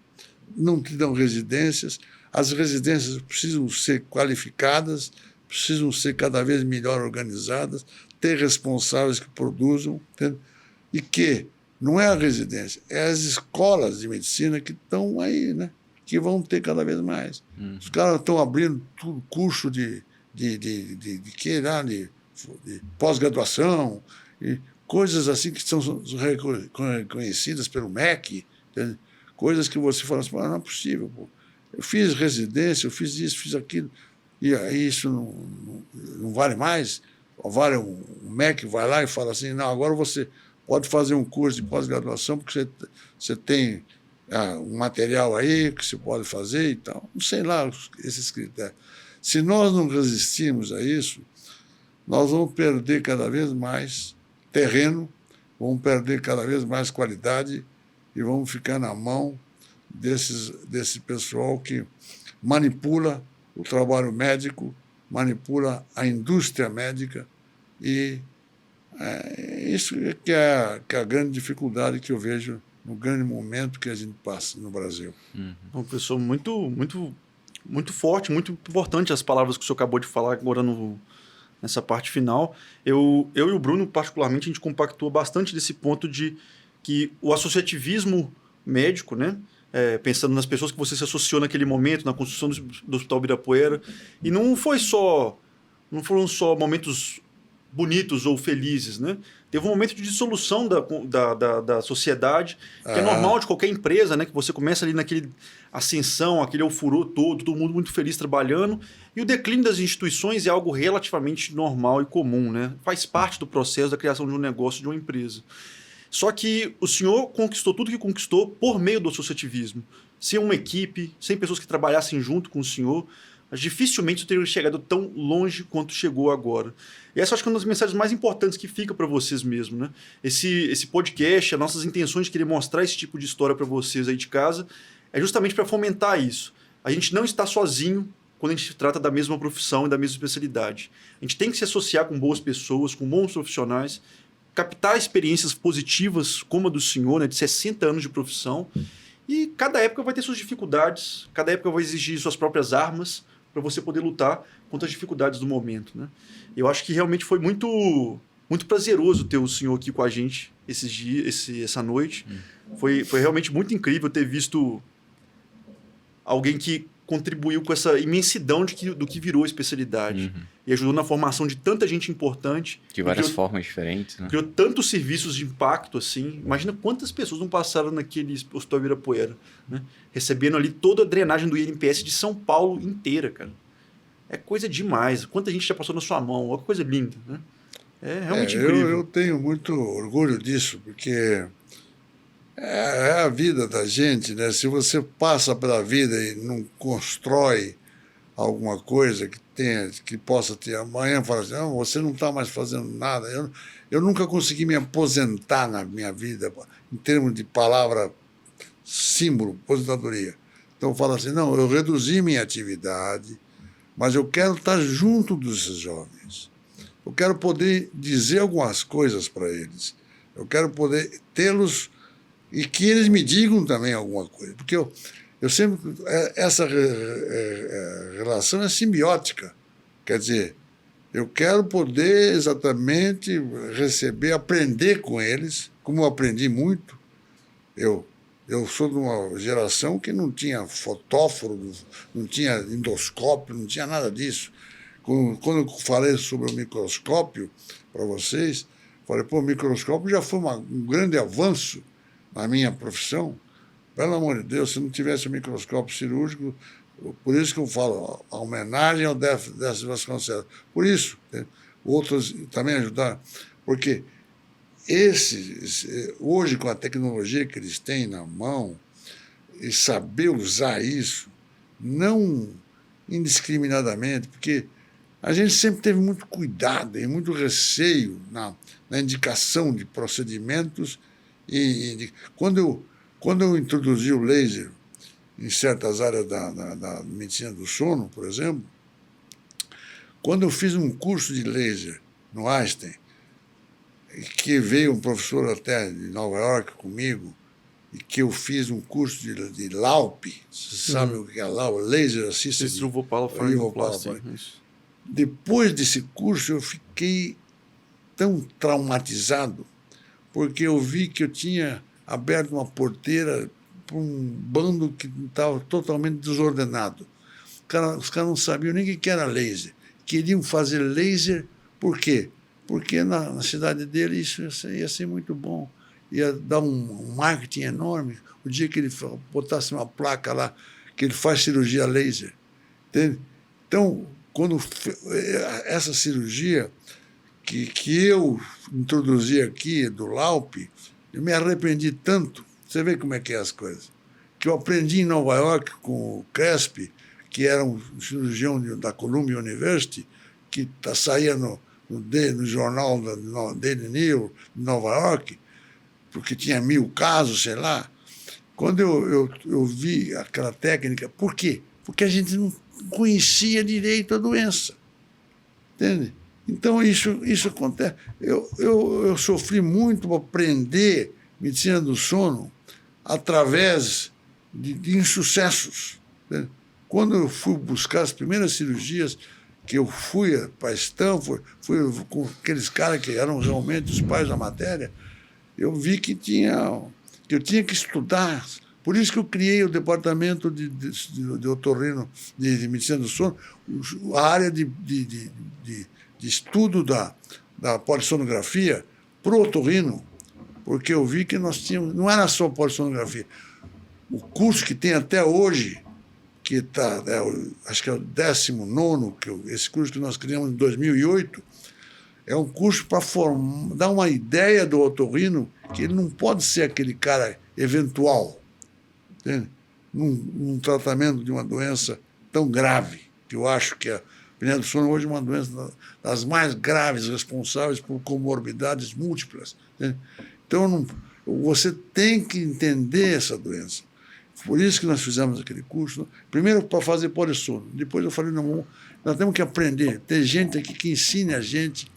não te dão residências. As residências precisam ser qualificadas, precisam ser cada vez melhor organizadas, ter responsáveis que produzam, entende? E que não é a residência, é as escolas de medicina que estão aí, né? Que vão ter cada vez mais. Os caras estão abrindo tudo, curso de pós-graduação, e coisas assim que são reconhecidas pelo MEC, entende? Coisas que você fala assim, não é possível, pô. Eu fiz residência, eu fiz isso, fiz aquilo, e aí isso não vale mais. Vale o MEC vai lá e fala assim, não, agora você pode fazer um curso de pós-graduação porque você tem um material aí que você pode fazer e tal. Não sei lá esses critérios. Se nós não resistirmos a isso, nós vamos perder cada vez mais terreno, vamos perder cada vez mais qualidade e vamos ficar na mão desse pessoal que manipula o trabalho médico, manipula a indústria médica e isso que é a grande dificuldade que eu vejo no grande momento que a gente passa no Brasil. Uma pessoa muito forte, muito importante as palavras que o senhor acabou de falar agora nessa parte final. Eu e o Bruno, particularmente, a gente compactua bastante desse ponto de que o associativismo médico, né? Pensando nas pessoas que você se associou naquele momento, na construção do Hospital Ibirapuera, e não foram só momentos bonitos ou felizes, né? Teve um momento de dissolução da sociedade, que é normal de qualquer empresa, né? Que você começa ali naquele ascensão, aquele alfurô todo mundo muito feliz trabalhando, e o declínio das instituições é algo relativamente normal e comum, né? Faz parte do processo da criação de um negócio, de uma empresa. Só que o senhor conquistou tudo que conquistou por meio do associativismo. Sem uma equipe, sem pessoas que trabalhassem junto com o senhor, mas dificilmente teriam chegado tão longe quanto chegou agora. E essa acho que é uma das mensagens mais importantes que fica para vocês mesmo, né? Esse podcast, as nossas intenções de querer mostrar esse tipo de história para vocês aí de casa, é justamente para fomentar isso. A gente não está sozinho quando a gente trata da mesma profissão e da mesma especialidade. A gente tem que se associar com boas pessoas, com bons profissionais, captar experiências positivas como a do senhor, né, de 60 anos de profissão, e cada época vai ter suas dificuldades, cada época vai exigir suas próprias armas para você poder lutar contra as dificuldades do momento, né? Eu acho que realmente foi muito prazeroso ter o senhor aqui com a gente esses dias, essa noite. Foi realmente muito incrível ter visto alguém que contribuiu com essa imensidão do que virou a especialidade. E ajudou na formação de tanta gente importante. De várias formas diferentes, né? Criou tantos serviços de impacto, assim. Imagina quantas pessoas não passaram naquele Hospital Ibirapuera, né? Recebendo ali toda a drenagem do INPS de São Paulo inteira, cara. É coisa demais. Quanta gente já passou na sua mão. Uma coisa linda, né? É realmente incrível. Eu tenho muito orgulho disso, porque é a vida da gente, né? Se você passa pela vida e não constrói alguma coisa que possa ter amanhã, fala assim, não, você não está mais fazendo nada. Eu nunca consegui me aposentar na minha vida, em termos de palavra símbolo, aposentadoria. Então eu falo assim, não, eu reduzi minha atividade, mas eu quero estar junto dos jovens. Eu quero poder dizer algumas coisas para eles. Eu quero poder tê-los e que eles me digam também alguma coisa. Porque eu sempre... Essa relação é simbiótica. Quer dizer, eu quero poder exatamente receber, aprender com eles, como eu aprendi muito. Eu sou de uma geração que não tinha fotóforo, não tinha endoscópio, não tinha nada disso. Quando eu falei sobre o microscópio para vocês, falei, pô, o microscópio já foi um grande avanço na minha profissão. Pelo amor de Deus, se não tivesse o microscópio cirúrgico, por isso que eu falo, a homenagem ao Décio Vasconcelos. Por isso, outros também ajudaram. Porque hoje, com a tecnologia que eles têm na mão, e saber usar isso, não indiscriminadamente, porque a gente sempre teve muito cuidado e muito receio na indicação de procedimentos. Quando eu introduzi o laser em certas áreas da medicina do sono, por exemplo, quando eu fiz um curso de laser no Einstein, que veio um professor até de Nova York comigo, e que eu fiz um curso de LAUP, você sabe o que é LAUP? Laser Assisted Lipoplasty. Depois desse curso, eu fiquei tão traumatizado, porque eu vi que eu tinha aberto uma porteira para um bando que estava totalmente desordenado. Os caras não sabiam nem o que era laser. Queriam fazer laser, por quê? Porque na cidade dele isso ia ser muito bom. Ia dar um marketing enorme. O dia que ele botasse uma placa lá, que ele faz cirurgia laser. Entende? Então, essa cirurgia que eu introduzi aqui, do LAUP, eu me arrependi tanto. Você vê como é que é as coisas. Que eu aprendi em Nova York com o Crespi, que era um cirurgião da Columbia University, que saía no jornal da Daily News de Nova York, porque tinha 1000 casos, sei lá. Quando eu vi aquela técnica, por quê? Porque a gente não conhecia direito a doença. Entende? Então, isso acontece. Eu sofri muito para aprender medicina do sono através de insucessos. Entende? Quando eu fui buscar as primeiras cirurgias, que eu fui para Stanford, fui com aqueles caras que eram realmente os pais da matéria, eu vi que eu tinha que estudar. Por isso que eu criei o departamento de otorrino, de medicina do sono, a área de estudo da polissonografia para o otorrino, porque eu vi que nós tínhamos, não era só polissonografia. O curso que tem até hoje, que acho que é o 19º, esse curso que nós criamos em 2008, é um curso para dar uma ideia do otorrino, que ele não pode ser aquele cara eventual, entende? Num tratamento de uma doença tão grave, que eu acho que a apneia do sono hoje é uma doença das mais graves, responsáveis por comorbidades múltiplas, entende? Então, você tem que entender essa doença. Por isso que nós fizemos aquele curso, primeiro para fazer polissono, depois eu falei, não, nós temos que aprender, ter gente aqui que ensine a gente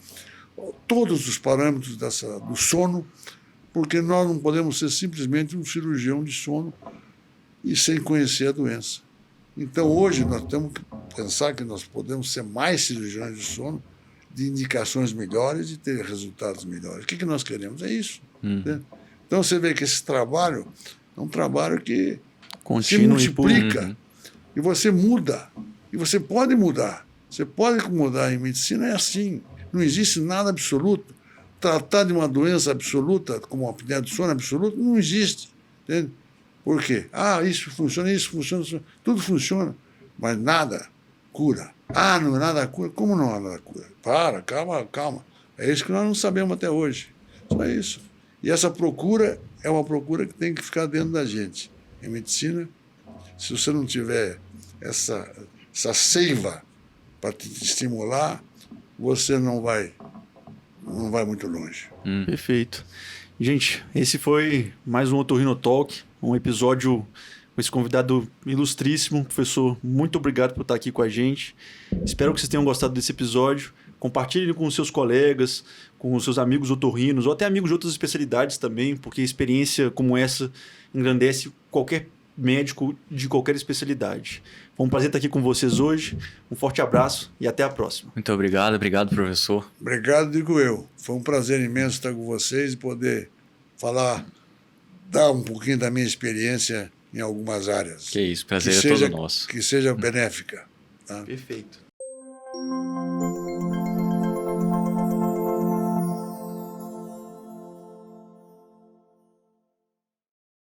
todos os parâmetros do sono, porque nós não podemos ser simplesmente um cirurgião de sono e sem conhecer a doença. Então, hoje, nós temos que pensar que nós podemos ser mais cirurgiões de sono, de indicações melhores e ter resultados melhores. O que nós queremos? É isso. Né? Então, você vê que esse trabalho é um trabalho que se multiplica e você muda. E você pode mudar. Você pode mudar. Em medicina é assim. Não existe nada absoluto. Tratar de uma doença absoluta, como a apneia do sono absoluta, não existe. Entende? Por quê? Isso funciona, tudo funciona, mas nada cura. Não, nada cura. Como não há nada cura? Calma. É isso que nós não sabemos até hoje. Só isso. E essa procura é uma procura que tem que ficar dentro da gente. Em medicina, se você não tiver essa seiva para te estimular, você não vai muito longe. Perfeito. Gente, esse foi mais um Otorrino Talk, um episódio com esse convidado ilustríssimo. Professor, muito obrigado por estar aqui com a gente. Espero que vocês tenham gostado desse episódio. Compartilhe com os seus colegas, com os seus amigos otorrinos, ou até amigos de outras especialidades também, porque experiência como essa engrandece qualquer médico de qualquer especialidade. Foi um prazer estar aqui com vocês hoje. Um forte abraço e até a próxima. Muito obrigado, professor. Obrigado, digo eu. Foi um prazer imenso estar com vocês e poder dar um pouquinho da minha experiência em algumas áreas. Que isso, prazer é todo nosso. Que seja benéfica. Tá? Perfeito.